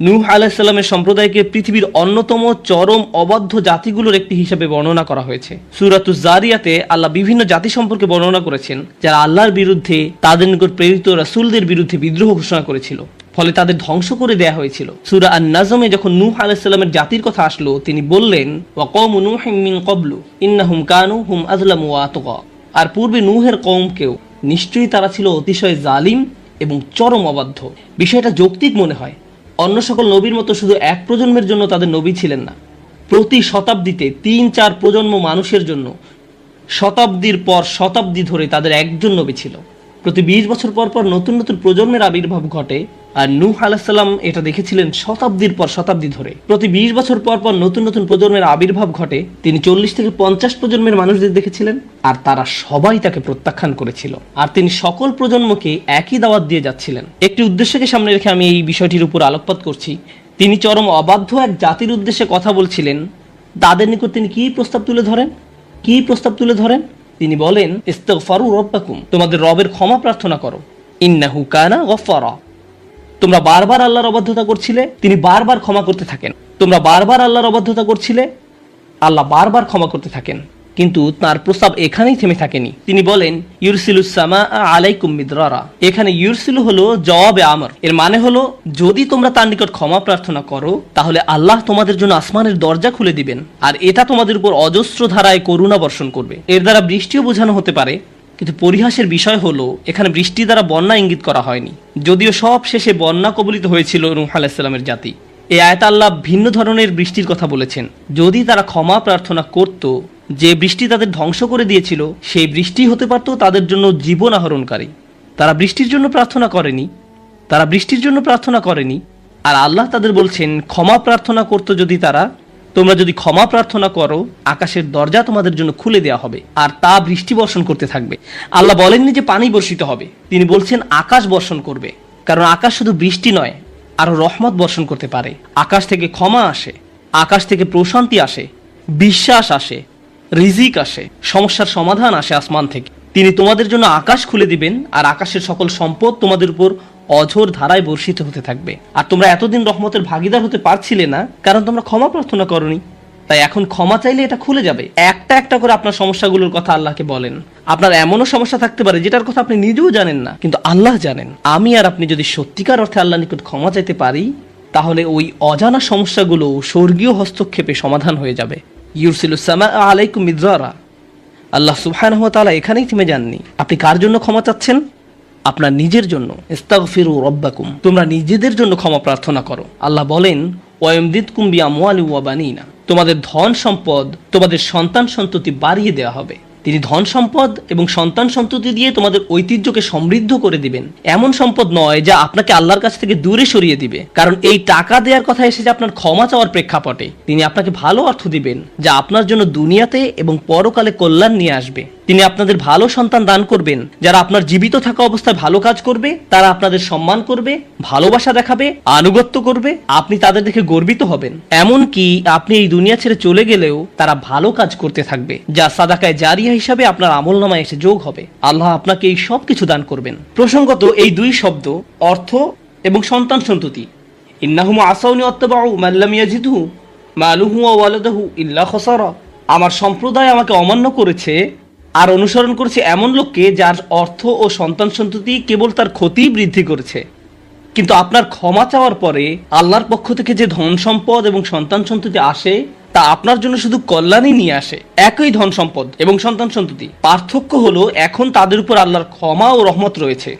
নূহ আলাইহিস সালামের সম্প্রদায়কে পৃথিবীর অন্যতম চরম অবাধ্য জাতিগুলোর একটি হিসাবে বর্ণনা করা হয়েছে। সূরাতুজ জারিয়াতে আল্লাহ বিভিন্ন জাতি সম্পর্কে বর্ণনা করেছেন যারা আল্লাহর বিরুদ্ধে, তাদের নিকট প্রেরিত রাসূলদের বিরুদ্ধে বিদ্রোহ ঘোষণা করেছিল, ফলে তাদের ধ্বংস করে দেয়া হয়েছিল। সূরা আন-নাজমে যখন নূহ আলাইহিস সালামের জাতির কথা আসলো, তিনি বললেন, ওয়া কওমু নূহিম মিন ক্বাবলু ইন্নাহুম কানু হুম আযলামু ওয়া আতগা। আর পূর্বে নূহের কওমকেও, নিশ্চয়ই তারা ছিল অতিশয় জালিম এবং চরম অবাধ্য। বিষয়টা যৌক্তিক মনে হয়। অন্য সকল নবীর মতো শুধু এক প্রজন্মের জন্য তাদের নবী ছিলেন না, প্রতি শতাব্দীতে ৩-৪ প্রজন্ম মানুষের জন্য শতাব্দীর পর শতাব্দী ধরে তাদের একজন নবী ছিল। প্রতি ২০ বছর পর পর নতুন নতুন প্রজন্মের আবির্ভাব ঘটে, আর নূহ আলাইহিস সালাম এটা দেখেছিলেন শতাব্দীর পর শতাব্দী ধরে। প্রতি ২০ বছর পর পর নতুন নতুন প্রজন্মের আবির্ভাব ঘটে, তিনি ৪০ থেকে ৫০ প্রজন্মের মানুষদের দেখেছিলেন, আর তারা সবাই তাকে প্রত্যাখ্যান করেছিল। আর তিনি সকল প্রজন্মকে একই দাওয়াত দিয়ে যাচ্ছিলেন। একটি উদ্দেশ্যকে সামনে রেখে আমি এই বিষয়টির উপর আলোকপাত করছি। তিনি চরম অবাধ্য এক জাতির উদ্দেশ্যে কথা বলছিলেন। তাদের নিকট তিনি কি প্রস্তাব তুলে ধরেন? তিনি বলেন, ইস্তিগফারু রাব্বাকুম, তোমাদের রবের ক্ষমা প্রার্থনা করো, ইন্নাহু কানা গফফারা। তোমরা বারবার আল্লাহর অবাধ্যতা করছিলে, তিনি বারবার ক্ষমা করতে থাকেন। তোমরা বারবার আল্লাহর অবাধ্যতা করছিলে, আল্লাহ বারবার ক্ষমা করতে থাকেন। কিন্তু তার প্রস্তাব এখানেই থেমে থাকেনি। তিনি বলেন, ইউরসিলুস সামা আলাইকুম মিদরারা। এখানে ইউরসিলু হলো জওয়াবে আমর। এর মানে হলো, যদি তোমরা তার নিকট ক্ষমা প্রার্থনা করো, তাহলে আল্লাহ তোমাদের জন্য আসমানের দরজা খুলে দিবেন, আর এটা তোমাদের উপর অজস্র ধারায় করুণা বর্ষণ করবে। এর দ্বারা বৃষ্টিও বোঝানো হতে পারে, কিন্তু পরিহাসের বিষয় হলো এখানে বৃষ্টি দ্বারা বন্যা ইঙ্গিত করা হয়নি, যদিও সব শেষে বন্যা কবলিত হয়েছিল নূহ আলাইহিস সালামের জাতি। এই আয়াতে আল্লাহ ভিন্ন ধরনের বৃষ্টির কথা বলেছেন। যদি তারা ক্ষমা প্রার্থনা করত, যে বৃষ্টি তাদের ধ্বংস করে দিয়েছিল সেই বৃষ্টি হতে পারত তাদের জন্য জীবন আহরণকারী। তারা বৃষ্টির জন্য প্রার্থনা করেনি, আর আল্লাহ তাদের বলছেন ক্ষমা প্রার্থনা করতো যদি তারা, তোমরা যদি ক্ষমা প্রার্থনা করো, আকাশের দরজা তোমাদের জন্য খুলে দেওয়া হবে, আর তা বৃষ্টি বর্ষণ করতে থাকবে। আল্লাহ বলেননি যে পানি বর্ষিত হবে, তিনি বলছেন আকাশ বর্ষণ করবে। কারণ আকাশ শুধু বৃষ্টি নয়, আরো রহমত বর্ষণ করতে পারে। আকাশ থেকে ক্ষমা আসে, আকাশ থেকে প্রশান্তি আসে, বিশ্বাস আসে, রিজিক আসে, সমস্যার সমাধান আসে আসমান থেকে। তিনি তোমাদের জন্য আকাশ খুলে দিবেন, আর আকাশের সকল সম্পদ তোমাদের উপর অঝোর ধারায় বর্ষিত হতে থাকবে। আর তোমরা এতদিন রহমতের ভাগিদার হতে পারছিলে না, কারণ তোমরা ক্ষমা প্রার্থনা করনি। তাই এখন ক্ষমা চাইলে এটা খুলে যাবে। একটা একটা করে আপনার সমস্যাগুলোর কথা আল্লাহকে বলেন। আপনার এমনও সমস্যা থাকতে পারে যেটার কথা আপনি নিজেও জানেন না, কিন্তু আল্লাহ জানেন। আমি আর আপনি যদি সত্যিকার অর্থে আল্লাহ নিকট ক্ষমা চাইতে পারি, তাহলে ওই অজানা সমস্যাগুলো স্বর্গীয় হস্তক্ষেপে সমাধান হয়ে যাবে। ইউরসিলুস সামা আলাইকুম মিদরারা। আল্লাহ সুবহানাহু ওয়া তাআলা এখানেই থেমে যাননি। আপনি কার জন্য ক্ষমা চাচ্ছেন? আপনার নিজের জন্য। ইস্তাগফিরু রাব্বাকুম, তোমরা নিজেদের জন্য ক্ষমা প্রার্থনা করো। আল্লাহ বলেন, ওয়ায়ুমদিদকুম বিআমওয়ালি ওয়া বানিনা, তোমাদের ধন সম্পদ, তোমাদের সন্তান সন্ততি বাড়িয়ে দেওয়া হবে। তিনি ধন সম্পদ এবং সন্তান সন্ততি দিয়ে তোমাদের ঐতিহ্যকে সমৃদ্ধ করে দিবেন। এমন সম্পদ নয় যা আপনাকে আল্লাহর কাছ থেকে দূরে সরিয়ে দিবে, কারণ এই টাকা দেওয়ার কথা এসেছে আপনার ক্ষমা চাওয়ার প্রেক্ষাপটে। তিনি আপনাকে ভালো অর্থ দিবেন, যা আপনার জন্য দুনিয়াতে এবং পরকালে কল্যাণ নিয়ে আসবে। তিনি আপনাদের ভালো সন্তান দান করবেন, যারা আপনার জীবিত থাকা অবস্থায় ভালো কাজ করবে, তারা আপনাদের সম্মান করবে, ভালোবাসা দেখাবে, আনুগত্য করবে, আপনি তাদের দেখে গর্বিত হবেন। এমনকি আপনি এই দুনিয়া ছেড়ে চলে গেলেও তারা ভালো কাজ করতে থাকবে, যা সাদাকায়ে জারিয়া হিসাবে আপনার আমলনামায় এসে যোগ হবে। আল্লাহ আপনাকে এই সব কিছু দান করবেন। প্রসঙ্গত এই দুই শব্দ, অর্থ এবং সন্তান সন্ততি, ইন্নাহুম আসাউনি ওয়াত্তাবাউ মান লাম ইয়াজিদহু মালুহু ওয়া ওয়ালাদুহু ইল্লা খাসারা। আমার সম্প্রদায় আমাকে অমান্য করেছে আর অনুসরণ করেছে এমন লোককে যার অর্থ ও সন্তান সন্ততি কেবল তার ক্ষতি বৃদ্ধি করেছে। কিন্তু আপনার ক্ষমা চাওয়ার পরে আল্লাহর পক্ষ থেকে যে ধন সম্পদ এবং সন্তান সন্ততি আসে, তা আপনার জন্য শুধু কল্যাণই নিয়ে আসে। একই ধন সম্পদ এবং সন্তান সন্ততি, পার্থক্য হলো এখন তাদের উপর আল্লাহর ক্ষমা ও রহমত রয়েছে।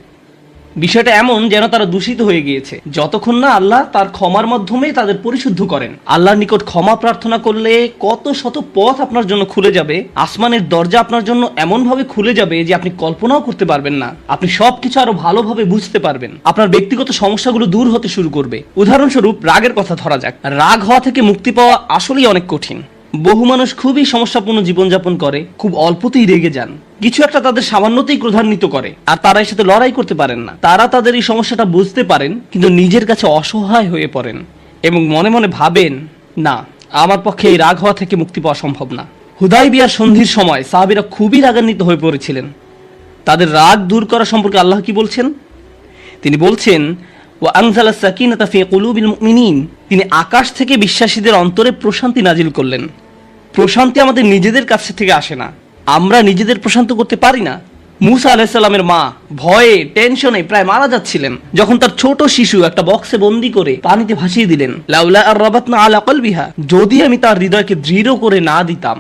বিষয়টা এমন যেন তারা দূষিত হয়ে গিয়েছে, যতক্ষণ না আল্লাহ তার ক্ষমার মাধ্যমে তাদের পরিশুদ্ধ করেন। আল্লাহর নিকট ক্ষমা প্রার্থনা করলে কত শত পথ আপনার জন্য খুলে যাবে। আসমানের দরজা আপনার জন্য এমন ভাবে খুলে যাবে যে আপনি কল্পনাও করতে পারবেন না। আপনি সবকিছু আরো ভালোভাবে বুঝতে পারবেন। আপনার ব্যক্তিগত সমস্যাগুলো দূর হতে শুরু করবে। উদাহরণস্বরূপ রাগের কথা ধরা যাক। রাগ হওয়া থেকে মুক্তি পাওয়া আসলেই অনেক কঠিন। বহু মানুষ খুবই সমস্যাপূর্ণ জীবনযাপন করে, খুব অল্পতেই রেগে যান, কিছু একটা তাদের সামান্যতেই ক্রোধান্বিত করে, আর তারা এর সাথে লড়াই করতে পারেন না। তারা তাদের এই সমস্যাটা বুঝতে পারেন, কিন্তু নিজের কাছে অসহায় হয়ে পড়েন এবং মনে মনে ভাবেন, না, আমার পক্ষে এই রাগ হওয়া থেকে মুক্তি পাওয়া সম্ভব না। হুদায়বিয়ার সন্ধির সময় সাহাবীরা খুবই রাগান্বিত হয়ে পড়েছিলেন। তাদের রাগ দূর করা সম্পর্কে আল্লাহ কি বলছেন? তিনি বলছেন, ওয়া আনজালা সাকিনাতা ফি কুলুবিল মুমিনিন, তিনি আকাশ থেকে বিশ্বাসীদের অন্তরে প্রশান্তি নাজিল করলেন। প্রশান্তি আমাদের নিজেদের কাছ থেকে আসে না, আমরা নিজেদের প্রশান্ত করতে পারি না। মুসা আলাইহিস সালামের মা ভয়ে টেনশনে প্রায় মারা যাচ্ছিলেন যখন তার ছোট শিশু একটা বক্সে বন্দি করে পানিতে ভাসিয়ে দিলেন। লাউলা আর রাবাতনা আলা কলবিহা, যদি আমি তার হৃদয়কে দৃঢ় করে না দিতাম।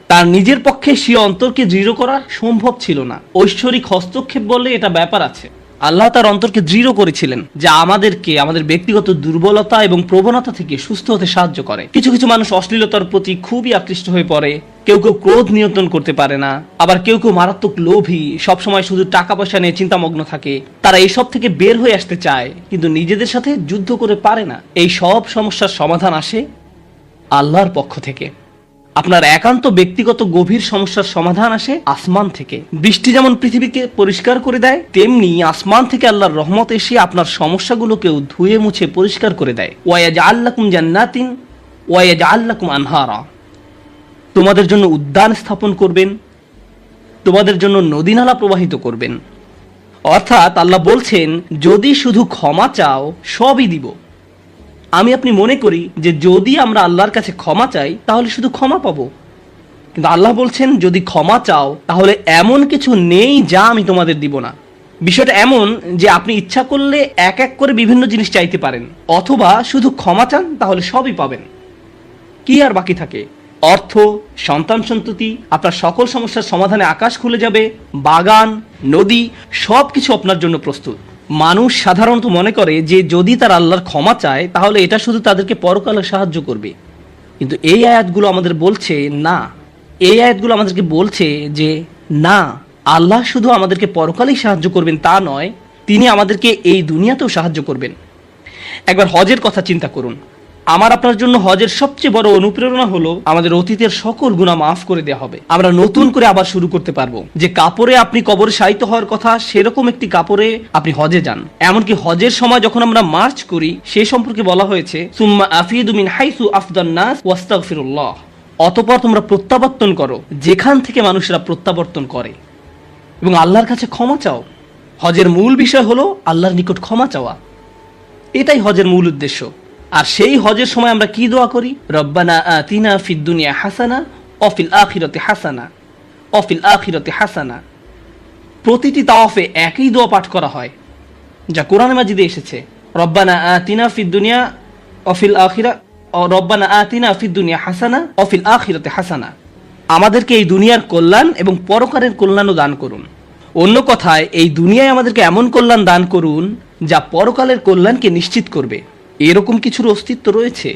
তার নিজের পক্ষে সে অন্তরকে দৃঢ় করা সম্ভব ছিল না। ঐশ্বরিক হস্তক্ষেপ বলে এটা ব্যাপার আছে। আল্লাহ তার অন্তরকে দৃঢ় করেছিলেন, যা আমাদেরকে আমাদের ব্যক্তিগত দুর্বলতা এবং প্রবণতা থেকে সুস্থ হতে সাহায্য করে। কিছু কিছু মানুষ অশ্লীলতার প্রতি খুবই আকৃষ্ট হয়ে পড়ে, কেউ কেউ ক্রোধ নিয়ন্ত্রণ করতে পারে না, আবার কেউ কেউ মারাত্মক লোভী, সবসময় শুধু টাকা পয়সা নিয়ে চিন্তামগ্ন থাকে। তারা এইসব থেকে বের হয়ে আসতে চায় কিন্তু নিজেদের সাথে যুদ্ধ করে পারে না। এই সব সমস্যার সমাধান আসে আল্লাহর পক্ষ থেকে। আপনার একান্ত ব্যক্তিগত গভীর সমস্যার সমাধান আসে আসমান থেকে। বৃষ্টি যেমন পৃথিবীকে পরিষ্কার করে দেয়, তেমনি আসমান থেকে আল্লাহর রহমত এসে আপনার সমস্যাগুলোকেও ধুয়ে মুছে পরিষ্কার করে দেয়। ওয়ায়াজআল লাকুম জান্নাতিন ওয়ায়াজআল লাকুম আনহারা, তোমাদের জন্য উদ্যান স্থাপন করবেন, তোমাদের জন্য নদী নালা প্রবাহিত করবেন। অর্থাৎ আল্লাহ বলছেন, যদি শুধু ক্ষমা চাও সবই দিব। আমি আপনি মনে করি যে যদি আমরা আল্লাহর কাছে ক্ষমা চাই তাহলে শুধু ক্ষমা পাবো, কিন্তু আল্লাহ বলছেন যদি ক্ষমা চাও তাহলে এমন কিছু নেই যা আমি তোমাদের দিব না। বিষয়টা এমন যে আপনি ইচ্ছা করলে এক এক করে বিভিন্ন জিনিস চাইতে পারেন, অথবা শুধু ক্ষমা চান তাহলে সবই পাবেন। কি আর বাকি থাকে? অর্থ, সন্তান সন্ততি, আপনার সকল সমস্যার সমাধানে আকাশ খুলে যাবে, বাগান, নদী, সবকিছু আপনার জন্য প্রস্তুত। মানুষ সাধারণত মনে করে যে যদি তার আল্লাহর ক্ষমা চায় তাহলে এটা শুধু তাদেরকে পরকালে সাহায্য করবে, কিন্তু এই আয়াতগুলো আমাদের বলছে না। এই আয়াতগুলো আমাদেরকে বলছে যে না, আল্লাহ শুধু আমাদেরকে পরকালেই সাহায্য করবেন তা নয়, তিনি আমাদেরকে এই দুনিয়াতেও সাহায্য করবেন। একবার হজের কথা চিন্তা করুন। আমার আপনার জন্য হজের সবচেয়ে বড় অনুপ্রেরণা হলো আমাদের অতীতের সকল গুনাহ মাফ করে দেওয়া হবে। আমরা নতুন করে আবার শুরু করতে পারবো। যে কাপড়ে আপনি কবরে শায়িত হওয়ার কথা, সেরকম একটি কাপড়ে আপনি হজে যান। এমনকি হজের সময় যখন আমরা মার্চ করি সে সম্পর্কে বলা হয়েছে, সুম্মা আফিদু মিন হাইসু আফদান নাস ওয়াস্তাগফিরুল্লাহ, অতঃপর তোমরা প্রত্যাবর্তন করো যেখান থেকে মানুষরা প্রত্যাবর্তন করে এবং আল্লাহর কাছে ক্ষমা চাও। হজের মূল বিষয় হলো আল্লাহর নিকট ক্ষমা চাওয়া, এটাই হজের মূল উদ্দেশ্য। আর সেই হজের সময় আমরা কি দোয়া করি? রব্বানা আতিনা ফিদ দুনিয়া হাসানা ওয়া ফিল আখিরাতি হাসানা ওয়া ফিল আখিরাতি হাসানা। প্রতিটি তাওয়াফে একই দোয়া পাঠ করা হয় যা কোরআনে মাজিদে এসেছে। রব্বানা আতিনা ফিদ দুনিয়া ওয়া ফিল আখিরা রব্বানা আতিনা ফিদ দুনিয়া হাসানা ওয়া ফিল আখিরাতি হাসানা। আমাদেরকে এই দুনিয়ার কল্যাণ এবং পরকালের কল্যাণও দান করুন। অন্য কথায়, এই দুনিয়ায় আমাদেরকে এমন কল্যাণ দান করুন যা পরকালের কল্যাণকে নিশ্চিত করবে। এরকম কিছুর অস্তিত্ব রয়েছে,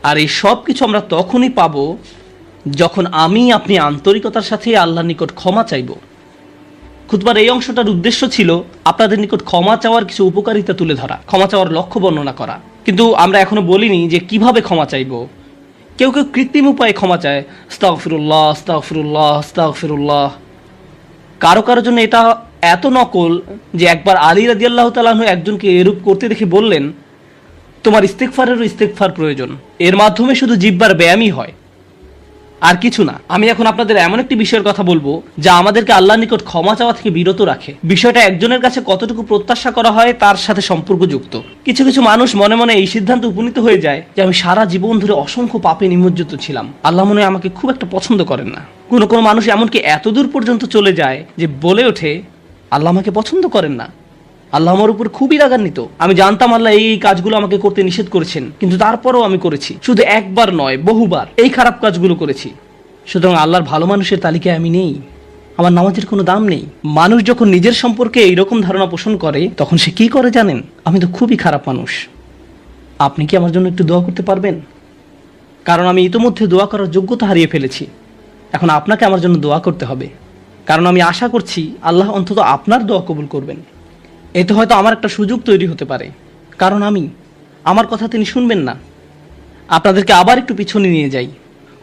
আর এই সব কিছু আমরা তখনই পাব যখন আমি আপনি আন্তরিকতার সাথে আল্লাহর নিকট ক্ষমা চাইব। খুতবার এই অংশটার উদ্দেশ্য ছিল আপনাদের নিকট ক্ষমা চাওয়ার কিছু উপকারিতা তুলে ধরা, ক্ষমা চাওয়ার লক্ষ্য বর্ণনা করা। কিন্তু আমরা এখনো বলিনি যে কিভাবে ক্ষমা চাইব। কেউ কেউ কৃত্রিম উপায়ে ক্ষমা চায়, আস্তাগফিরুল্লাহ আস্তাগফিরুল্লাহ আস্তাগফিরুল্লাহ। কারো কারো জন্য এটা এত নকল যে একবার আলী রাদিয়াল্লাহু তাআলা আনহু একজনকে এরূপ করতে দেখে বললেন, তোমার ইস্তেগফারেরও ইস্তেগফার প্রয়োজন, এর মাধ্যমে শুধু জিহ্বার ব্যায়ামই হয়, আর কিছু না। আমি এখন আপনাদের এমন একটি বিষয়ের কথা বলবো যা আমাদেরকে আল্লাহর নিকট ক্ষমা চাওয়া থেকে বিরত রাখে। বিষয়টা একজনের কাছে কতটুকু প্রত্যাশা করা হয় তার সাথে সম্পর্কযুক্ত। কিছু কিছু মানুষ মনে মনে এই সিদ্ধান্ত উপনীত হয়ে যায় যে আমি সারা জীবন ধরে অসংখ্য পাপে নিমজ্জিত ছিলাম, আল্লাহ মনে হয় আমাকে খুব একটা পছন্দ করেন না। কোনো কোনো মানুষ এমনকি এতদূর পর্যন্ত চলে যায় যে বলে ওঠে, আল্লাহ আমাকে পছন্দ করেন না, আল্লাহ আমার উপর খুবই রাগান্বিত। আমি জানতাম আল্লাহ এই কাজগুলো আমাকে করতে নিষেধ করেছেন, কিন্তু তারপরেও আমি করেছি। শুধু একবার নয়, বহুবার এই খারাপ কাজগুলো করেছি। সুতরাং আল্লাহর ভালো মানুষের তালিকায় আমি নেই, আমার নামাজের কোনো দাম নেই। মানুষ যখন নিজের সম্পর্কে এইরকম ধারণা পোষণ করে তখন সে কি করে জানেন? আমি তো খুবই খারাপ মানুষ। আপনি কি আমার জন্য একটু দোয়া করতে পারবেন? কারণ আমি ইতোমধ্যে দোয়া করার যোগ্যতা হারিয়ে ফেলেছি। এখন আপনাকে আমার জন্য দোয়া করতে হবে, কারণ আমি আশা করছি আল্লাহ অন্তত আপনার দোয়া কবুল করবেন। এতে হয়তো আমার একটা সুযোগ তৈরি হতে পারে, কারণ আমার কথা তিনি শুনবেন না। আপনাদেরকে আবার একটু পিছনে নিয়ে যাই।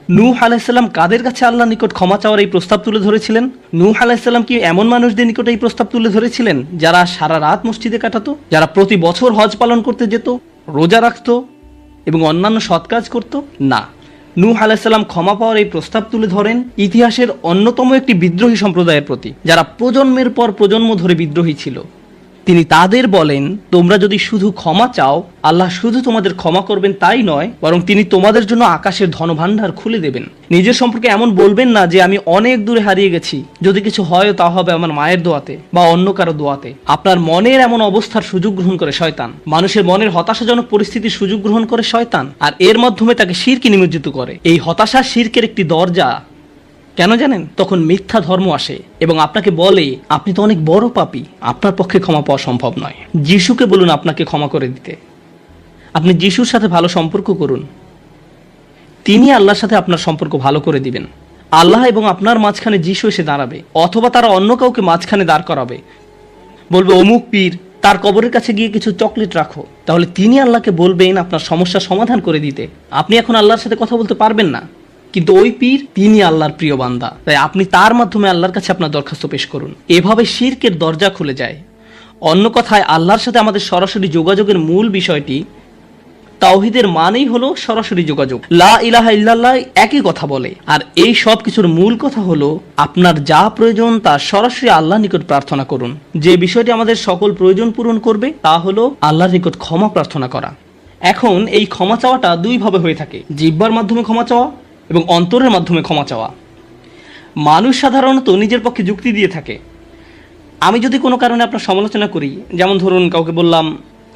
নূহ আলাইহিস সালাম কাদের কাছে আল্লাহর নিকট ক্ষমা চাওয়ার এই প্রস্তাব তুলে ধরেছিলেন? নূহ আলাইহিস সালাম কি এমন মানুষদের নিকট এই প্রস্তাব তুলে ধরেছিলেন যারা সারা রাত মসজিদে কাটাতো, যারা প্রতি বছর হজ পালন করতে যেত, রোজা রাখতো এবং অন্যান্য সৎ কাজ করত? না, নূহ আলাইহিস সালাম ক্ষমা পাওয়ার এই প্রস্তাব তুলে ধরেন ইতিহাসের অন্যতম একটি বিদ্রোহী সম্প্রদায়ের প্রতি, যারা প্রজন্মের পর প্রজন্ম ধরে বিদ্রোহী ছিল। তিনি তাদের বলেন, তোমরা যদি শুধু ক্ষমা চাও, আল্লাহ শুধু তোমাদের ক্ষমা করবেন তাই নয়, বরং তিনি তোমাদের জন্য আকাশের ধনভাণ্ডার খুলে দেবেন। নিজের সম্পর্কে এমন বলবেন না যে আমি অনেক দূরে হারিয়ে গেছি, যদি কিছু হয় তা হবে আমার মায়ের দোয়াতে বা অন্য কারো দোয়াতে। আপনার মনের এমন অবস্থার সুযোগ গ্রহণ করে শয়তান, মানুষের মনের হতাশাজনক পরিস্থিতির সুযোগ গ্রহণ করে শয়তান, আর এর মাধ্যমে তাকে শিরকে নিমজ্জিত করে। এই হতাশা শিরকের একটি দরজা। কেন জানেন? তখন মিথ্যা ধর্ম আসে এবং আপনাকে বলে আপনি তো অনেক বড় পাপী, আপনার পক্ষে ক্ষমা পাওয়া সম্ভব নয়। যিশুকে বলুন আপনাকে ক্ষমা করে দিতে। আপনি যিশুর সাথে ভালো সম্পর্ক করুন, তিনি আল্লাহর সাথে আপনার সম্পর্ক ভালো করে দিবেন। আল্লাহ এবং আপনার মাঝখানে যিশু এসে দাঁড়াবে, অথবা তারা অন্য কাউকে মাঝখানে দাঁড় করাবে, বলবে অমুক পীর, তার কবরের কাছে গিয়ে কিছু চকলেট রাখো। তাহলে তিনি আল্লাহকে বলবেন আপনার সমস্যার সমাধান করে দিতে। আপনি এখন আল্লাহর সাথে কথা বলতে পারবেন না, কিন্তু ওই পীর তিনি আল্লাহর প্রিয় বান্দা, তাই আপনি তার মাধ্যমে আল্লাহর কাছে আপনার দরখাস্ত পেশ করুন। এভাবে শিরকের দরজা খুলে যায়। অন্য কথায় আল্লাহর সাথে আমাদের সরাসরি যোগাযোগের মূল বিষয়টি, তাওহীদের মানেই হলো সরাসরি যোগাযোগ। লা ইলাহা ইল্লাল্লাহ একই কথা বলে, আর এই সব কিছুর মূল কথা হলো আপনার যা প্রয়োজন তা সরাসরি আল্লাহর নিকট প্রার্থনা করুন। যে বিষয়টি আমাদের সকল প্রয়োজন পূরণ করবে তা হলো আল্লাহর নিকট ক্ষমা প্রার্থনা করা। এখন এই ক্ষমা চাওয়াটা দুইভাবে হয়ে থাকে, জিহ্বার মাধ্যমে ক্ষমা চাওয়া এবং অন্তরের মাধ্যমে ক্ষমা চাওয়া। মানুষ সাধারণত নিজের পক্ষে যুক্তি দিয়ে থাকে। আমি যদি কোনো কারণে আপনার সমালোচনা করি, যেমন ধরুন কাউকে বললাম,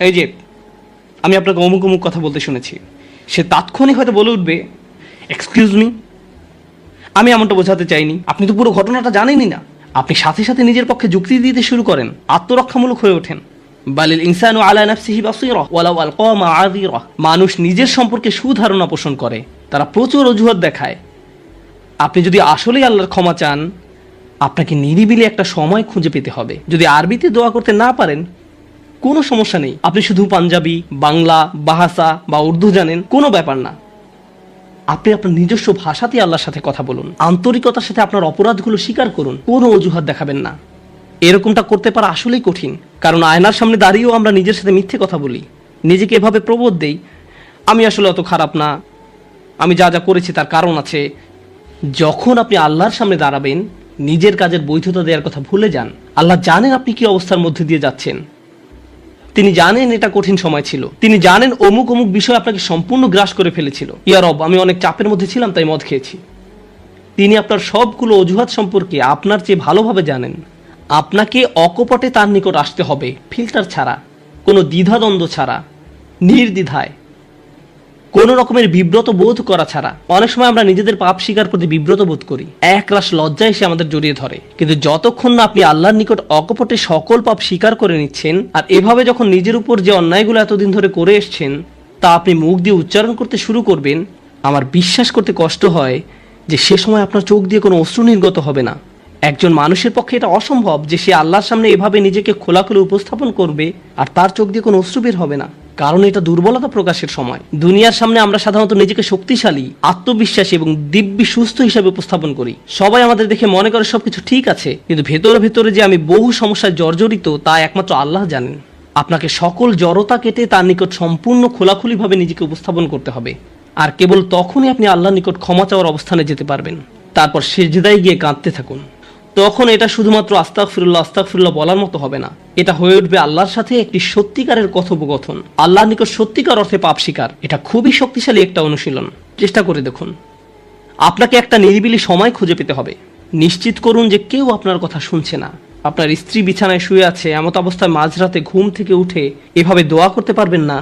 এই যে আমি আপনাকে অমুক অমুক কথা বলতে শুনেছি, সে তাৎক্ষণিক হয়তো বলে উঠবে, এক্সকিউজ মি, আমি এমনটা বোঝাতে চাইনি, আপনি তো পুরো ঘটনাটা জানেনই না। আপনি সাথে সাথে নিজের পক্ষে যুক্তি দিতে শুরু করেন, আত্মরক্ষামূলক হয়ে ওঠেন। বালিল ইনসানু আলা নাফসিহি বাসীরা ওয়ালাউ আলকা মাআযিরা। মানুষ নিজের সম্পর্কে সুধারণা পোষণ করে, তারা প্রচুর অজুহাত দেখায়। আপনি যদি আসলেই আল্লাহর ক্ষমা চান, আপনাকে নিরিবিলি একটা সময় খুঁজে পেতে হবে। যদি আরবিতে দোয়া করতে না পারেন, কোনো সমস্যা নেই, আপনি শুধু পাঞ্জাবি, বাংলা, বাহাসা বা উর্দু জানেন, কোনো ব্যাপার না। আপনি আপনার নিজস্ব ভাষাতেই আল্লাহর সাথে কথা বলুন, আন্তরিকতার সাথে আপনার অপরাধগুলো স্বীকার করুন, কোনো অজুহাত দেখাবেন না। এরকমটা করতে পারা আসলেই কঠিন, কারণ আয়নার সামনে দাঁড়িয়েও আমরা নিজের সাথে মিথ্যে কথা বলি, নিজেকে এভাবে প্রবোধ দেই, আমি আসলে অত খারাপ না, আমি যা যা করেছি তার কারণ আছে। যখন আপনি আল্লাহর সামনে দাঁড়াবেন, নিজের কাজের বৈধতা দেওয়ার কথা ভুলে যান। আল্লাহ জানেন আপনি কি অবস্থার মধ্যে দিয়ে যাচ্ছেন, তিনি জানেন এটা কঠিন সময় ছিল, তিনি জানেন অমুক অমুক বিষয় আপনাকে সম্পূর্ণ গ্রাস করে ফেলেছিল। ইয়া রব, আমি অনেক চাপের মধ্যে ছিলাম তাই মদ খেয়েছি। তিনি আপনার সবগুলো অজুহাত সম্পর্কে আপনার চেয়ে ভালোভাবে জানেন। আপনাকে অকপটে তার নিকট আসতে হবে, ফিল্টার ছাড়া, কোনো দ্বিধাদ্বন্দ্ব ছাড়া, নির্দ্বিধায়, কোনো রকমের বিব্রত বোধ করা ছাড়া। অনেক সময় আমরা নিজেদের পাপ স্বীকার করতে বিব্রত বোধ করি, একরাশ লজ্জা এসে আমাদের জড়িয়ে ধরে। কিন্তু যতক্ষণ না আপনি আল্লাহর নিকট অকপটে সকল পাপ স্বীকার করে নিচ্ছেন, আর এভাবে যখন নিজের উপর যে অন্যায়গুলো এতদিন ধরে করে এসছেন তা আপনি মুখ দিয়ে উচ্চারণ করতে শুরু করবেন, আমার বিশ্বাস করতে কষ্ট হয় যে সে সময় আপনার চোখ দিয়ে কোনো অশ্রু নির্গত হবে না। একজন মানুষের পক্ষে এটা অসম্ভব যে সে আল্লাহর সামনে এভাবে নিজেকে খোলাখুলি উপস্থাপন করবে আর তার চোখ দিয়ে কোনো অশ্রু বের হবে না, কারণ এটা দুর্বলতা প্রকাশের সময়। দুনিয়ার সামনে আমরা সাধারণত নিজেকে শক্তিশালী, আত্মবিশ্বাসী এবং দিব্যি সুস্থ হিসাবে উপস্থাপন করি। সবাই আমাদের দেখে মনে করে সবকিছু ঠিক আছে, কিন্তু ভেতরে ভেতরে যে আমি বহু সমস্যায় জর্জরিত তা একমাত্র আল্লাহ জানেন। আপনাকে সকল জড়তা কেটে তার নিকট সম্পূর্ণ খোলাখুলিভাবে নিজেকে উপস্থাপন করতে হবে, আর কেবল তখনই আপনি আল্লাহর নিকট ক্ষমা চাওয়ার অবস্থানে যেতে পারবেন। তারপর সিজদায় গিয়ে কাঁদতে থাকুন। তখন এটা শুধুমাত্র আস্তাগফিরুল্লাহ আস্তাগফিরুল্লাহ বলার মতো হবে না, এটা হয়ে উঠবে আল্লাহর সাথে একটি সত্যিকারের কথোপকথন, আল্লাহর নিকট সত্যিকার অর্থে পাপ স্বীকার। এটা খুবই শক্তিশালী একটা অনুশীলন, চেষ্টা করে দেখুন। আপনাকে একটা নিরিবিলি সময় খুঁজে পেতে হবে। নিশ্চিত করুন যে কেউ আপনার কথা শুনছে না। আপনার স্ত্রী বিছানায় শুয়ে আছে, এমত অবস্থায় মাঝরাতে ঘুম থেকে উঠে এভাবে দোয়া করতে পারবেন না,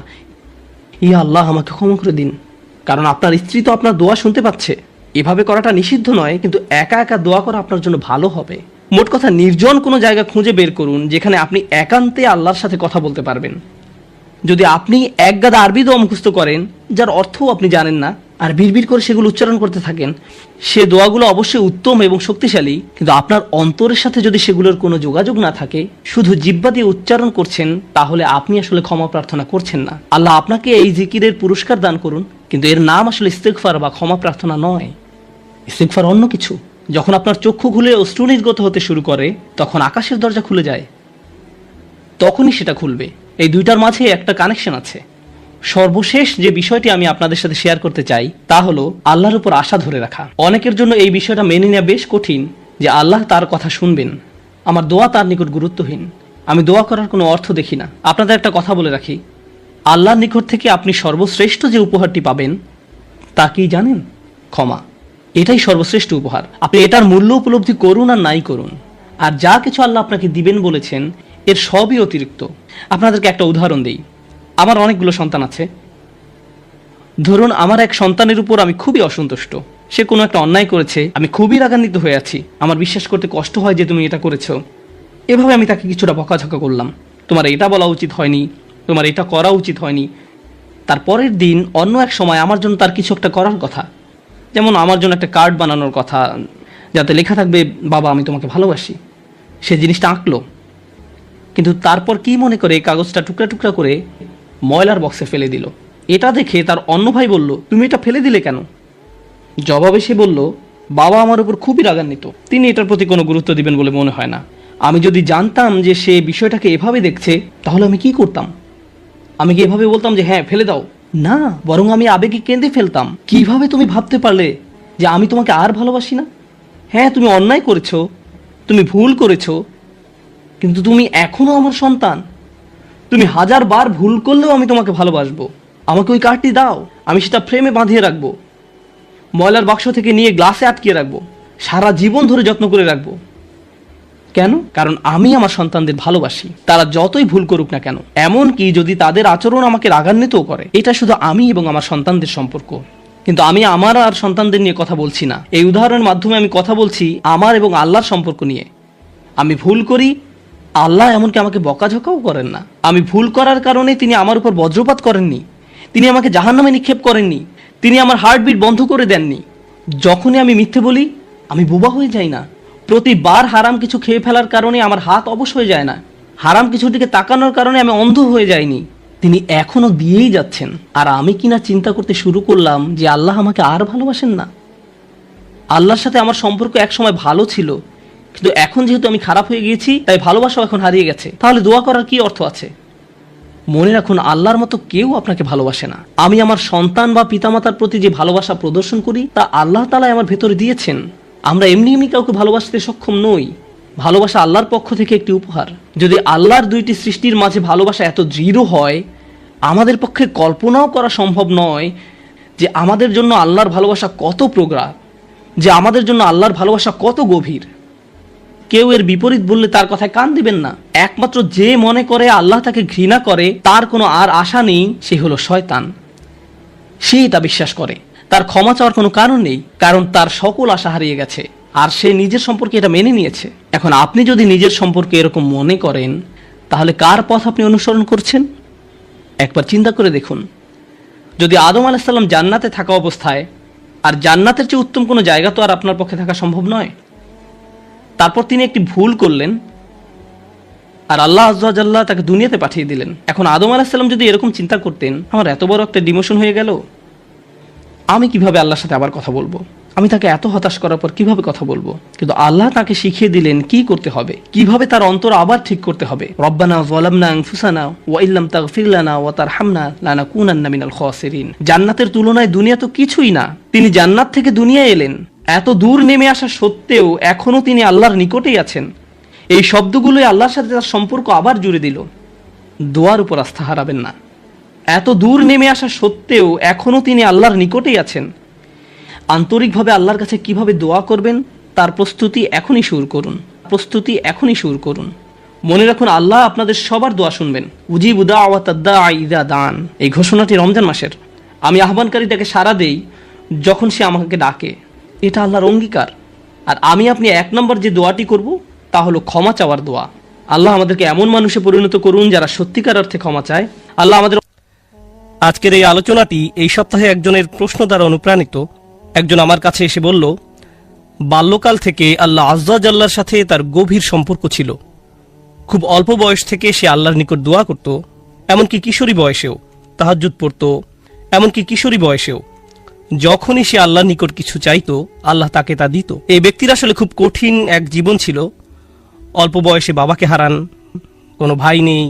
ইয়া আল্লাহ আমাকে ক্ষমা করে দিন, কারণ আপনার স্ত্রী তো আপনার দোয়া শুনতে পাচ্ছে। এভাবে করাটা নিষিদ্ধ নয়, কিন্তু একা একা দোয়া করা আপনার জন্য ভালো হবে। মোট কথা, নির্জন কোনো জায়গা খুঁজে বের করুন যেখানে আপনি একান্তে আল্লাহর সাথে কথা বলতে পারবেন। যদি আপনি এক গাদা আরবি দোয়া মুখস্থ করেন যার অর্থও আপনি জানেন না, আর বিড়বিড় করে সেগুলো উচ্চারণ করতে থাকেন, সে দোয়াগুলো অবশ্যই উত্তম এবং শক্তিশালী, কিন্তু আপনার অন্তরের সাথে যদি সেগুলোর কোনো যোগাযোগ না থাকে, শুধু জিহ্বা দিয়ে উচ্চারণ করছেন, তাহলে আপনি আসলে ক্ষমা প্রার্থনা করছেন না। আল্লাহ আপনাকে এই জিকিরের পুরস্কার দান করুন, কিন্তু এর নাম আসলে ইস্তিগফার বা ক্ষমা প্রার্থনা নয়। ইস্তিগফার অন্য কিছু। যখন আপনার চক্ষু খুলে অশ্রু নির্গত হতে শুরু করে, তখন আকাশের দরজা খুলে যায়, তখনই সেটা খুলবে। এই দুইটার মাঝে একটা কানেকশন আছে। সর্বশেষ যে বিষয়টি আমি আপনাদের সাথে শেয়ার করতে চাই তা হলো আল্লাহর উপর আশা ধরে রাখা। অনেকের জন্য এই বিষয়টা মেনে নেওয়া বেশ কঠিন যে আল্লাহ তার কথা শুনবেন, আমার দোয়া তার নিকট গুরুত্বহীন। আমি দোয়া করার কোনো অর্থ দেখি না। আপনাদের একটা কথা বলে রাখি, আল্লাহর নিকট থেকে আপনি সর্বশ্রেষ্ঠ যে উপহারটি পাবেন তা কি জানেন? ক্ষমা। এটাই সর্বশ্রেষ্ঠ উপহার। আপনি এটার মূল্য উপলব্ধি করুন আর নাই করুন, আর যা কিছু আল্লাহ আপনাকে দিবেন বলেছেন এর সবই অতিরিক্ত। আপনাদেরকে একটা উদাহরণ দিই। আমার অনেকগুলো সন্তান আছে। ধরুন আমার এক সন্তানের উপর আমি খুবই অসন্তুষ্ট। সে কোনো একটা অন্যায় করেছে, আমি খুবই রাগান্বিত হয়ে আছি। আমার বিশ্বাস করতে কষ্ট হয় যে তুমি এটা করেছো। এভাবে আমি তাকে কিছুটা বকাঝকা করলাম, তোমার এটা বলা উচিত হয়নি, তোমার এটা করা উচিত হয়নি। তার পরের দিন অন্য এক সময় আমার জন্য তার কিছু একটা করার কথা, যেমন আমার জন্য একটা কার্ড বানানোর কথা যাতে লেখা থাকবে বাবা আমি তোমাকে ভালোবাসি। সে জিনিসটা আঁকলো, কিন্তু তারপর কি মনে করে কাগজটা টুকরা টুকরা করে ময়লার বক্সে ফেলে দিল। এটা দেখে তার অন্য ভাই বলল, তুমি এটা ফেলে দিলে কেন? জবাবে সে বলল, বাবা আমার উপর খুবই রাগান্বিত, তিনি এটার প্রতি কোনো গুরুত্ব দিবেন বলে মনে হয় না। আমি যদি জানতাম যে সে বিষয়টাকে এভাবে দেখছে তাহলে আমি কি করতাম? আমি কি এভাবে বলতাম যে হ্যাঁ ফেলে দাও? না, বরং আমি আবেগে কেঁদে ফেলতাম। কিভাবে তুমি ভাবতে পারলে যে আমি তোমাকে আর ভালোবাসি না? হ্যাঁ তুমি অন্যায় করেছো, তুমি ভুল করেছো, কিন্তু তুমি এখনো আমার সন্তান। তুমি 1000 বার ভুল করলেও আমি তোমাকে ভালোবাসবো। আমাকে ওই কার্ডটি দাও, আমি সেটা ফ্রেমে বাঁধিয়ে রাখবো, ময়লার বাক্স থেকে নিয়ে গ্লাসে আটকিয়ে রাখবো, সারা জীবন ধরে যত্ন করে রাখবো। কেন? কারণ আমি আমার সন্তানদের ভালোবাসি, তারা যতই ভুল করুক না কেন, এমনকি যদি তাদের আচরণ আমাকে রাগান্বিতও করে। এটা শুধু আমি এবং আমার সন্তানদের সম্পর্ক। কিন্তু আমি আমার আর সন্তানদের নিয়ে কথা বলছি না। এই উদাহরণের মাধ্যমে আমি কথা বলছি আমার এবং আল্লাহর সম্পর্ক নিয়ে। আমি ভুল করি, আল্লাহ এমনকি আমাকে বকাঝকাও করেন না। আমি ভুল করার কারণে তিনি আমার উপর বজ্রপাত করেননি, তিনি আমাকে জাহান্নামে নিক্ষেপ করেননি, তিনি আমার হার্টবিট বন্ধ করে দেননি। যখনই আমি মিথ্যে বলি আমি বোবা হয়ে যাই না। প্রতিবার হারাম কিছু খেয়ে ফেলার কারণে আমার হাত অবশ হয়ে যায় না। হারাম কিছুর দিকে তাকানোর কারণে আমি অন্ধ হয়ে যাইনি। তিনি এখনো দিয়েই যাচ্ছেন। আর আমি কিনা চিন্তা করতে শুরু করলাম যে আল্লাহ আমাকে আর ভালোবাসেন না। আল্লাহর সাথে আমার সম্পর্ক একসময় ভালো ছিল, কিন্তু এখন যেহেতু আমি খারাপ হয়ে গিয়েছি তাই ভালোবাসাও এখন হারিয়ে গেছে। তাহলে দোয়া করার কি অর্থ আছে? মনে রাখুন, আল্লাহর মতো কেউ আপনাকে ভালোবাসে না। আমি আমার সন্তান বা পিতামাতার প্রতি যে ভালোবাসা প্রদর্শন করি তা আল্লাহ তাআলা আমার ভেতরে দিয়েছেন। আমরা এমনি এমনি কাউকে ভালোবাসতে সক্ষম নই। ভালোবাসা আল্লাহর পক্ষ থেকে একটি উপহার। যদি আল্লাহর দুইটি সৃষ্টির মাঝে ভালোবাসা এত দৃঢ় হয়, আমাদের পক্ষে কল্পনাও করা সম্ভব নয় যে আমাদের জন্য আল্লাহর ভালোবাসা কত প্রগাঢ়, যে আমাদের জন্য আল্লাহর ভালোবাসা কত গভীর। কেউ এর বিপরীত বললে তার কথায় কান দিবেন না। একমাত্র যে মনে করে আল্লাহ তাকে ঘৃণা করে, তার কোনো আর আশা নেই, সে হলো শয়তান। সে এটা বিশ্বাস করে। তার ক্ষমা চাওয়ার কোনো কারণ নেই, কারণ তার সকল আশা হারিয়ে গেছে আর সে নিজের সম্পর্কে এটা মেনে নিয়েছে। এখন আপনি যদি নিজের সম্পর্কে এরকম মনে করেন, তাহলে কার পথ আপনি অনুসরণ করছেন? একবার চিন্তা করে দেখুন। যদি আদম আলাইহিস সালাম জান্নাতে থাকা অবস্থায়, আর জান্নাতের চেয়ে উত্তম কোনো জায়গা তো আর আপনার পক্ষে থাকা সম্ভব নয়, তারপর তিনি একটি ভুল করলেন আর আল্লাহ আযজা ওয়া জাল্লা তাকে দুনিয়াতে পাঠিয়ে দিলেন। এখন আদম আলাইহিস সালাম যদি এরকম চিন্তা করতেন, আমার এত বড় একটা ডিমোশন হয়ে গেল, আমি কিভাবে আল্লাহর সাথে আবার কথা বলবো? আমি তাকে এত হতাশ করার পর কিভাবে কথা বলবো? কিন্তু আল্লাহ তাকে শিখিয়ে দিলেন কি করতে হবে, কিভাবে তার অন্তর আবার ঠিক করতে হবে। রব্বানা যালামনা আনফুসানা ওয়া ইল্লাম তাগফির লানা ওয়া তারহামনা লানাকুনান্না মিনাল খাসিরিন। জান্নাতের তুলনায় দুনিয়া তো কিছুই না। তিনি জান্নাত থেকে দুনিয়ায় এলেন, এত দূর নেমে আসা সত্ত্বেও এখনো তিনি আল্লাহর নিকটেই আছেন। এই শব্দগুলোই আল্লাহর সাথে তার সম্পর্ক আবার জুড়ে দিল। দোয়ার উপর আস্থা হারাবেন না। এত দূর নেমে আসা সত্ত্বেও এখনো তিনি আল্লাহর নিকটেই আছেন। আন্তরিকভাবে আল্লাহর কাছে কিভাবে দোয়া করবেন তার প্রস্তুতি এখনই শুরু করুন। মনে রাখুন, আল্লাহ আপনাদের সবার দোয়া শুনবেন। উজিবু দাওয়াতাদ দাঈ ইযা দান। এই ঘোষণাটি রমজান মাসের। আমি আহ্বানকারীটাকে সাড়া দেই যখন সে আমাকে ডাকে। এটা আল্লাহর অঙ্গীকার। আর আমি আপনি 1 নম্বর যে দোয়াটি করব তা হলো ক্ষমা চাওয়ার দোয়া। আল্লাহ আমাদেরকে এমন মানুষে পরিণত করুন যারা সত্যিকার অর্থে ক্ষমা চায়। আল্লাহ আমাদের। আজকের এই আলোচনাটি এই সপ্তাহে একজনের প্রশ্ন দ্বারা অনুপ্রাণিত। একজন আমার কাছে এসে বলল, বাল্যকাল থেকে আল্লাহ আযজা ওয়া জাল্লার সাথে তার গভীর সম্পর্ক ছিল। খুব অল্প বয়স থেকে সে আল্লাহর নিকট দোয়া করত, এমনকি কিশোরী বয়সেও তাহাজ্জুদ পড়ত, এমনকি কিশোরী বয়সেও যখনই সে আল্লাহর নিকট কিছু চাইতো আল্লাহ তাকে তা দিত। এই ব্যক্তির আসলে খুব কঠিন এক জীবন ছিল। অল্প বয়সে বাবাকে হারান, কোনো ভাই নেই,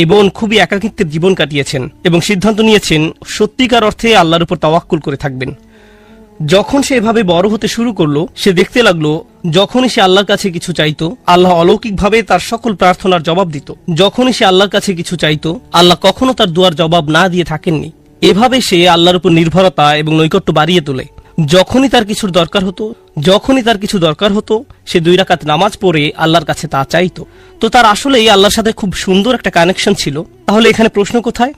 এবং খুবই একাকিত্বের জীবন কাটিয়েছেন এবং সিদ্ধান্ত নিয়েছেন সত্যিকার অর্থে আল্লাহর উপর তাওয়াক্কুল করে থাকবেন। যখন সে এভাবে বড় হতে শুরু করলো, সে দেখতে লাগলো যখনই সে আল্লাহর কাছে কিছু চাইতো, আল্লাহ অলৌকিকভাবে তার সকল প্রার্থনার জবাব দিত। যখনই সে আল্লাহর কাছে কিছু চাইতো, আল্লাহ কখনো তার দুয়ার জবাব না দিয়ে থাকেননি। এভাবে সে আল্লাহর উপর নির্ভরতা এবং নৈকট্য বাড়িয়ে তোলে। যখনই তার কিছু দরকার হতো সে 2 রাকাত নামাজ পড়ে আল্লাহর কাছে তা চাইতো। তো তার আসলেই আল্লাহর সাথে খুব সুন্দর একটা কানেকশন ছিল। তাহলে এখানে প্রশ্ন কোথায়?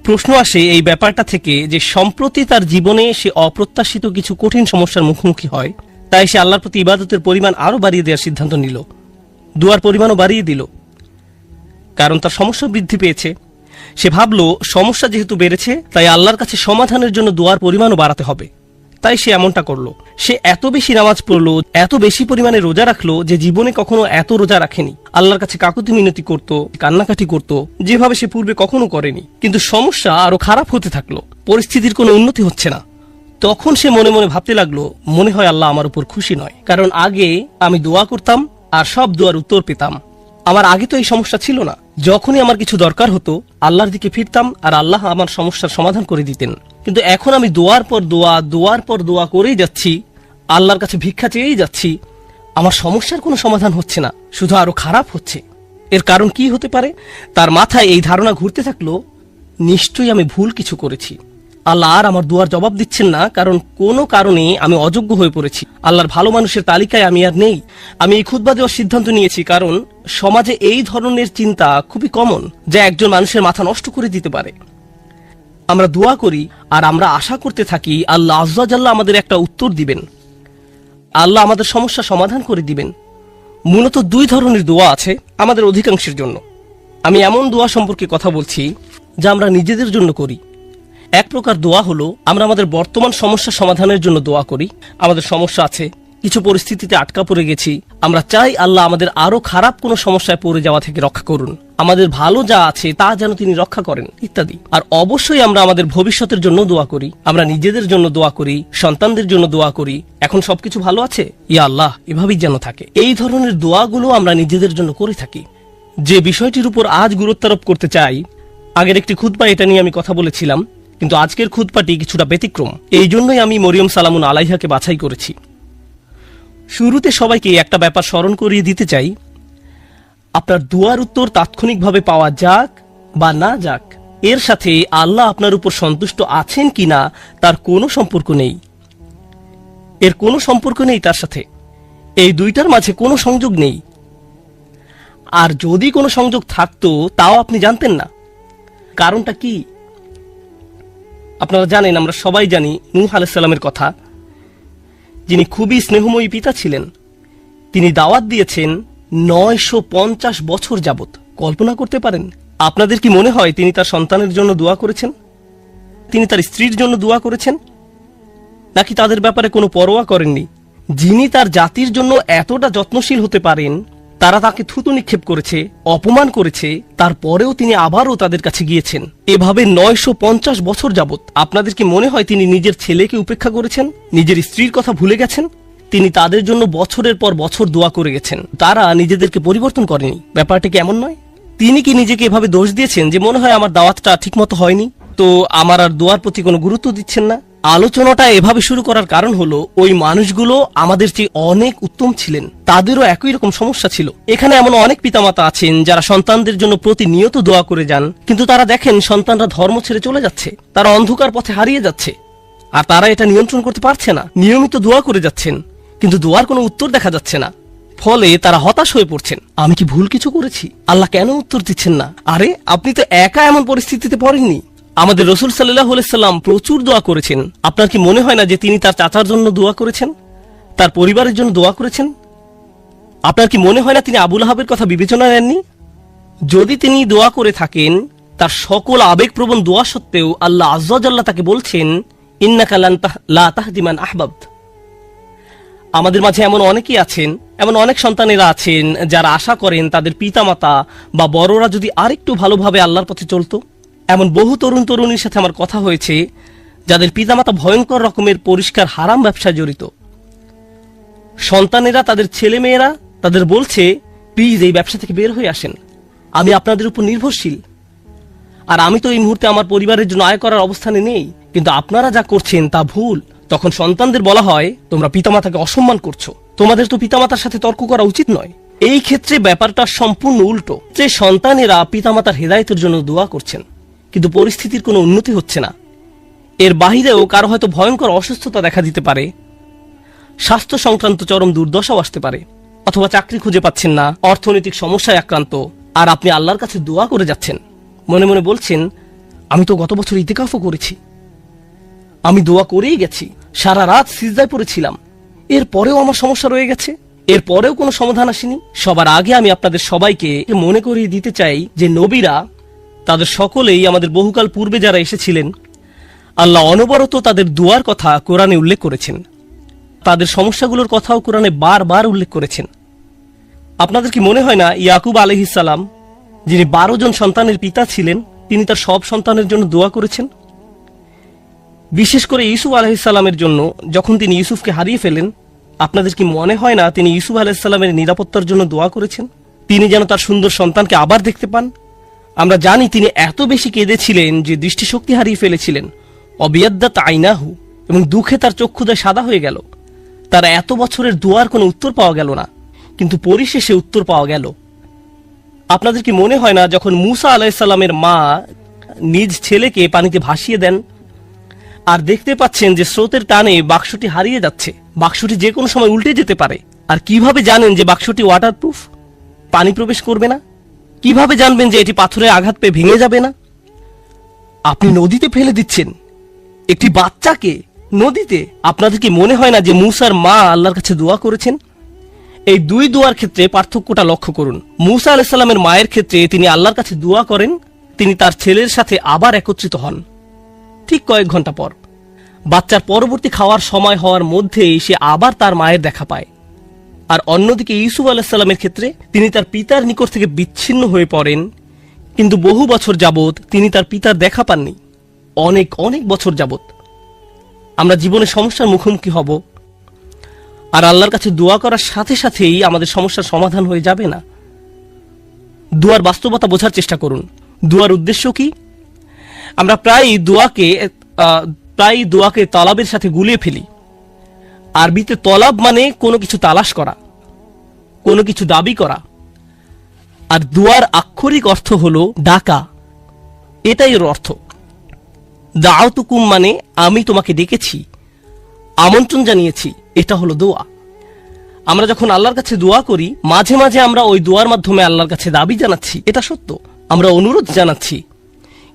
প্রশ্ন আসে এই ব্যাপারটা থেকে যে সম্প্রতি তার জীবনে সে অপ্রত্যাশিত কিছু কঠিন সমস্যার মুখোমুখি হয়, তাই সে আল্লাহর প্রতি ইবাদতের পরিমাণ আরো বাড়িয়ে দেওয়ার সিদ্ধান্ত নিল, দুয়ার পরিমাণও বাড়িয়ে দিল, কারণ তার সমস্যা বৃদ্ধি পেয়েছে। সে ভাবলো সমস্যা যেহেতু বেড়েছে, তাই আল্লাহর কাছে সমাধানের জন্য দুয়ার পরিমাণও বাড়াতে হবে। তাই সে এমনটা করলো। সে এত বেশি নামাজ পড়লো, এত বেশি পরিমাণে রোজা রাখলো যে জীবনে কখনো এত রোজা রাখেনি। আল্লাহর কাছে কাকুতি মিনতি করত, কান্নাকাটি করত, যেভাবে সে পূর্বে কখনো করেনি। কিন্তু সমস্যা আরো খারাপ হতে থাকলো, পরিস্থিতির কোনো উন্নতি হচ্ছে না। তখন সে মনে মনে ভাবতে লাগলো, মনে হয় আল্লাহ আমার উপর খুশি নয়, কারণ আগে আমি দোয়া করতাম আর সব দোয়ার উত্তর পেতাম। আমার আগে তো এই সমস্যা ছিল না। যখনই আমার কিছু দরকার হতো আল্লাহর দিকে ফিরতাম আর আল্লাহ আমার সমস্যার সমাধান করে দিতেন। কিন্তু এখন আমি দোয়ার পর দোয়া করেই যাচ্ছি, আল্লাহর কাছে ভিক্ষা চেয়েই যাচ্ছি, আমার সমস্যার কোনো সমাধান হচ্ছে না, শুধু আরো খারাপ হচ্ছে। এর কারণ কি হতে পারে? তার মাথায় এই ধারণা ঘুরতে থাকলো, নিশ্চয়ই আমি ভুল কিছু করেছি। আল্লাহ আর আমার দুয়ার জবাব দিচ্ছেন না, কারণ কোনো কারণে আমি অযোগ্য হয়ে পড়েছি। আল্লাহর ভালো মানুষের তালিকায় আমি আর নেই। আমি এই খুতবা দেওয়ার সিদ্ধান্ত নিয়েছি, কারণ সমাজে এই ধরনের চিন্তা খুবই কমন, যা একজন মানুষের মাথা নষ্ট করে দিতে পারে। আমরা দোয়া করি আর আমরা আশা করতে থাকি আল্লাহ আজ্জা জাল্লা আমাদের একটা উত্তর দিবেন, আল্লাহ আমাদের সমস্যা সমাধান করে দিবেন। মূলত 2 ধরনের দোয়া আছে আমাদের অধিকাংশের জন্য। আমি এমন দোয়া সম্পর্কে কথা বলছি যা আমরা নিজেদের জন্য করি। এক প্রকার দোয়া হলো আমরা আমাদের বর্তমান সমস্যা সমাধানের জন্য দোয়া করি। আমাদের সমস্যা আছে, কিছু পরিস্থিতিতে আটকা পড়ে গেছি, আমরা চাই আল্লাহ আমাদের আরো খারাপ কোনো সমস্যায় পড়ে যাওয়া থেকে রক্ষা করুন, আমাদের ভালো যা আছে তা যেন তিনি রক্ষা করেন, ইত্যাদি। আর অবশ্যই আমরা আমাদের ভবিষ্যতের জন্য দোয়া করি, আমরা নিজেদের জন্য দোয়া করি, সন্তানদের জন্য দোয়া করি, এখন সবকিছু ভালো আছে, ইয়া আল্লাহ এভাবেই যেন থাকে। এই ধরনের দোয়াগুলো আমরা নিজেদের জন্য করে থাকি। যে বিষয়টির উপর আজ গুরুত্বারোপ করতে চাই, আগের একটি খুতবা এটা নিয়ে আমি কথা বলেছিলাম, কিন্তু আজকের খুতবাটি কিছুটা ব্যতিক্রম। এই জন্যই আমি মরিয়ম সালামুন আলাইহাকে বাছাই করেছি। শুরুতে সবাইকে একটা ব্যাপার স্মরণ করিয়ে দিতে চাই, আপনার দুয়ার উত্তর তাৎক্ষণিকভাবে পাওয়া যাক বা না যাক, এর সাথে আল্লাহ আপনার উপর সন্তুষ্ট আছেন কিনা তার কোনো সম্পর্ক নেই। এর কোনো সম্পর্ক নেই তার সাথে। এই দুইটার মাঝে কোনো সংযোগ নেই। আর যদি কোনো সংযোগ থাকতো তাও আপনি জানতেন না। কারণটা কি? আপনারা জানেন, আমরা সবাই জানি নূহ আলাইহিস সালামের কথা, যিনি খুবই স্নেহময়ী পিতা ছিলেন। তিনি দাওয়াত দিয়েছেন 950 বছর যাবত। কল্পনা করতে পারেন? আপনাদের কি মনে হয় তিনি তার সন্তানের জন্য দোয়া করেছেন? তিনি তার স্ত্রীর জন্য দোয়া করেছেন? নাকি তাদের ব্যাপারে কোনো পরোয়া করেননি? যিনি তার জাতির জন্য এতটা যত্নশীল হতে পারেন, তারা তাকে থুতু নিক্ষেপ করেছে, অপমান করেছে, তারপরেও তিনি আবারও তাদের কাছে গিয়েছেন। এভাবে 950 বছর যাবত। আপনাদের কি মনে হয় তিনি নিজের ছেলেকে উপেক্ষা করেছেন, নিজের স্ত্রীর কথা ভুলে গেছেন? তিনি তাদের জন্য বছরের পর বছর দোয়া করে গেছেন, তারা নিজেদেরকে পরিবর্তন করেনি। ব্যাপারটা কি এমন নয়? তিনি কি নিজেকে এভাবে দোষ দিয়েছেন যে মনে হয় আমার দাওয়াতটা ঠিকমতো হয়নি, তো আমার আর দোয়ার প্রতি কোনো গুরুত্ব দিচ্ছেন না? আলোচনাটা এভাবে শুরু করার কারণ হলো, ওই মানুষগুলো আমাদের চেয়ে অনেক উত্তম ছিলেন, তাদেরও একই রকম সমস্যা ছিল। এখানে এমন অনেক পিতামাতা আছেন যারা সন্তানদের জন্য প্রতিনিয়ত দোয়া করে যান, কিন্তু তারা দেখেন সন্তানরা ধর্ম ছেড়ে চলে যাচ্ছে, তারা অন্ধকার পথে হারিয়ে যাচ্ছে, আর তারা এটা নিয়ন্ত্রণ করতে পারছে না। নিয়মিত দোয়া করে যাচ্ছেন, কিন্তু দোয়ার কোনো উত্তর দেখা যাচ্ছে না। ফলে তারা হতাশ হয়ে পড়ছেন, আমি কি ভুল কিছু করেছি? আল্লাহ কেন উত্তর দিচ্ছেন না? আরে আপনি তো একা এমন পরিস্থিতিতে পড়েননি। আমাদের রাসূল সাল্লাল্লাহু আলাইহি সাল্লাম প্রচুর দোয়া করেছেন। আপনার কি মনে হয় না যে তিনি তার চাচার জন্য দোয়া করেছেন, তার পরিবারের জন্য দোয়া করেছেন? আপনার কি মনে হয় না তিনি আবু লাহাবের কথা বিবেচনা নেননি? যদি তিনি দোয়া করে থাকেন, তার সকল আবেগপ্রবণ দোয়া সত্ত্বেও আল্লাহ আজ্জা ওয়া জাল্লা তাকে বলছেন, ইন্নাকা লা তাহদি মান আহবাবত। আমাদের মাঝে এমন অনেকেই আছেন, এমন অনেক সন্তানেরা আছেন যারা আশা করেন তাদের পিতামাতা বা বড়রা যদি আরেকটু ভালোভাবে আল্লাহর পথে চলতো। এমন বহু তরুণ তরুণীর সাথে আমার কথা হয়েছে যাদের পিতামাতা ভয়ঙ্কর রকমের পরিষ্কার হারাম ব্যবসায় জড়িত। সন্তানেরা, তাদের ছেলে মেয়েরা তাদের বলছে, প্লিজ এই ব্যবসা থেকে বের হয়ে আসেন, আমি আপনাদের উপর নির্ভরশীল, আর আমি তো এই মুহূর্তে আমার পরিবারের জন্য আয় করার অবস্থানে নেই, কিন্তু আপনারা যা করছেন তা ভুল, তখন সন্তানদের বলা হয়, তোমরা পিতামাতাকে অসম্মান করছো, তোমাদের তো পিতামাতার সাথে তর্ক করা উচিত নয়। এই ক্ষেত্রে ব্যাপারটা সম্পূর্ণ উল্টো, যে সন্তানেরা পিতামাতার হেদায়েতের জন্য দোয়া করছেন, কিন্তু পরিস্থিতির কোনো উন্নতি হচ্ছে না। এর বাহিরেও কারো হয়তো ভয়ঙ্কর অসুস্থতা দেখা দিতে পারে, স্বাস্থ্য সংক্রান্ত চরম দুর্দশাও আসতে পারে, অথবা চাকরি খুঁজে পাচ্ছেন না, অর্থনৈতিক সমস্যায় আক্রান্ত, আর আপনি আল্লাহর কাছে দোয়া করে যাচ্ছেন, মনে মনে বলছেন, আমি তো গত বছর ইতিকাফও করেছি, আমি দোয়া করেই গেছি, সারা রাত সিজদায় পড়েছিলাম, এরপরেও আমার সমস্যা রয়ে গেছে, এরপরেও কোনো সমাধান আসেনি। সবার আগে আমি আপনাদের সবাইকে মনে করিয়ে দিতে চাই যে নবীরা, তাদের সকলেই, আমাদের বহুকাল পূর্বে যারা এসেছিলেন, আল্লাহ অনবরত তাদের দোয়ার কথা কোরআনে উল্লেখ করেছেন, তাদের সমস্যাগুলোর কথাও কোরআনে বারবার উল্লেখ করেছেন। আপনাদের কি মনে হয় না ইয়াকুব আলাইহিস সালাম, যিনি 12 জন সন্তানের পিতা ছিলেন, তিনি তার সব সন্তানের জন্য দোয়া করেছেন? বিশেষ করে ইউসুফ আলাইহিস সালামের জন্য, যখন তিনি ইউসুফকে হারিয়ে ফেলেন, আপনাদের কি মনে হয় না তিনি ইউসুফ আলাইহিস সালামের নিরাপত্তার জন্য দোয়া করেছেন, তিনি যেন তার সুন্দর সন্তানকে আবার দেখতে পান? আমরা জানি তিনি এত বেশি কেঁদেছিলেন যে দৃষ্টিশক্তি হারিয়ে ফেলেছিলেন, অবিয়াদ্দাত আইনাহু, এবং দুঃখে তার চক্ষুদায় সাদা হয়ে গেল। তার এত বছরের দোয়ার কোনো উত্তর পাওয়া গেল না, কিন্তু পরিশেষে উত্তর পাওয়া গেল। আপনাদের কি মনে হয় না যখন মুসা আলাইহিস সালামের মা নিজ ছেলেকে পানিতে ভাসিয়ে দেন, আর দেখতে পাচ্ছেন যে স্রোতের টানে বাক্সটি হারিয়ে যাচ্ছে, বাক্সটি যে কোনো সময় উল্টে যেতে পারে, আর কিভাবে জানেন যে বাক্সটি ওয়াটারপ্রুফ, পানি প্রবেশ করবে না? কিভাবে জানবেন যে এটি পাথরে আঘাত পেয়ে ভেঙে যাবে না? আপনি নদীতে ফেলে দিচ্ছেন একটি বাচ্চাকে, নদীতে। আপনাদের কি মনে হয় না যে মুসার মা আল্লাহর কাছে দোয়া করেছেন? এই দুই দোয়ার ক্ষেত্রে পার্থক্যটা লক্ষ্য করুন। মুসা আলাইহিস সালামের মায়ের ক্ষেত্রে তিনি আল্লাহর কাছে দোয়া করেন, তিনি তার ছেলের সাথে আবার একত্রিত হন ঠিক কয়েক ঘন্টা পর। বাচ্চার পরবর্তী খাওয়ার সময় হওয়ার মধ্যেই সে আবার তার মায়ের দেখা পায়। আর অন্যদিকে ইউসুফ আলাইহিস সালামের ক্ষেত্রে তিনি তার পিতার নিকট থেকে বিচ্ছিন্ন হয়ে পড়েন, কিন্তু বহু বছর যাবত তিনি তার পিতার দেখা পাননি, অনেক অনেক বছর যাবত। আমরা জীবনে সমস্যার মুখোমুখি হব, আর আল্লাহর কাছে দোয়া করার সাথে সাথেই আমাদের সমস্যার সমাধান হয়ে যাবে না। দোয়ার বাস্তবতা বোঝার চেষ্টা করুন। দোয়ার উদ্দেশ্য কি? আমরা প্রায় দোয়াকে তলাবের সাথে গুলিয়ে ফেলি। আরবিতে তলাব মানে কোনো কিছু তালাশ করা, কোনো কিছু দাবি করা, আর দোয়ার আক্ষরিক অর্থ হলো ডাকা, এটাই এর অর্থ। দাউতুকুম মানে আমি তোমাকে ডেকেছি, আমন্ত্রণ জানিয়েছি, এটা হলো দোয়া। আমরা যখন আল্লাহর কাছে দোয়া করি, মাঝে মাঝে আমরা ওই দোয়ার মাধ্যমে আল্লাহর কাছে দাবি জানাচ্ছি, এটা সত্য, আমরা অনুরোধ জানাচ্ছি,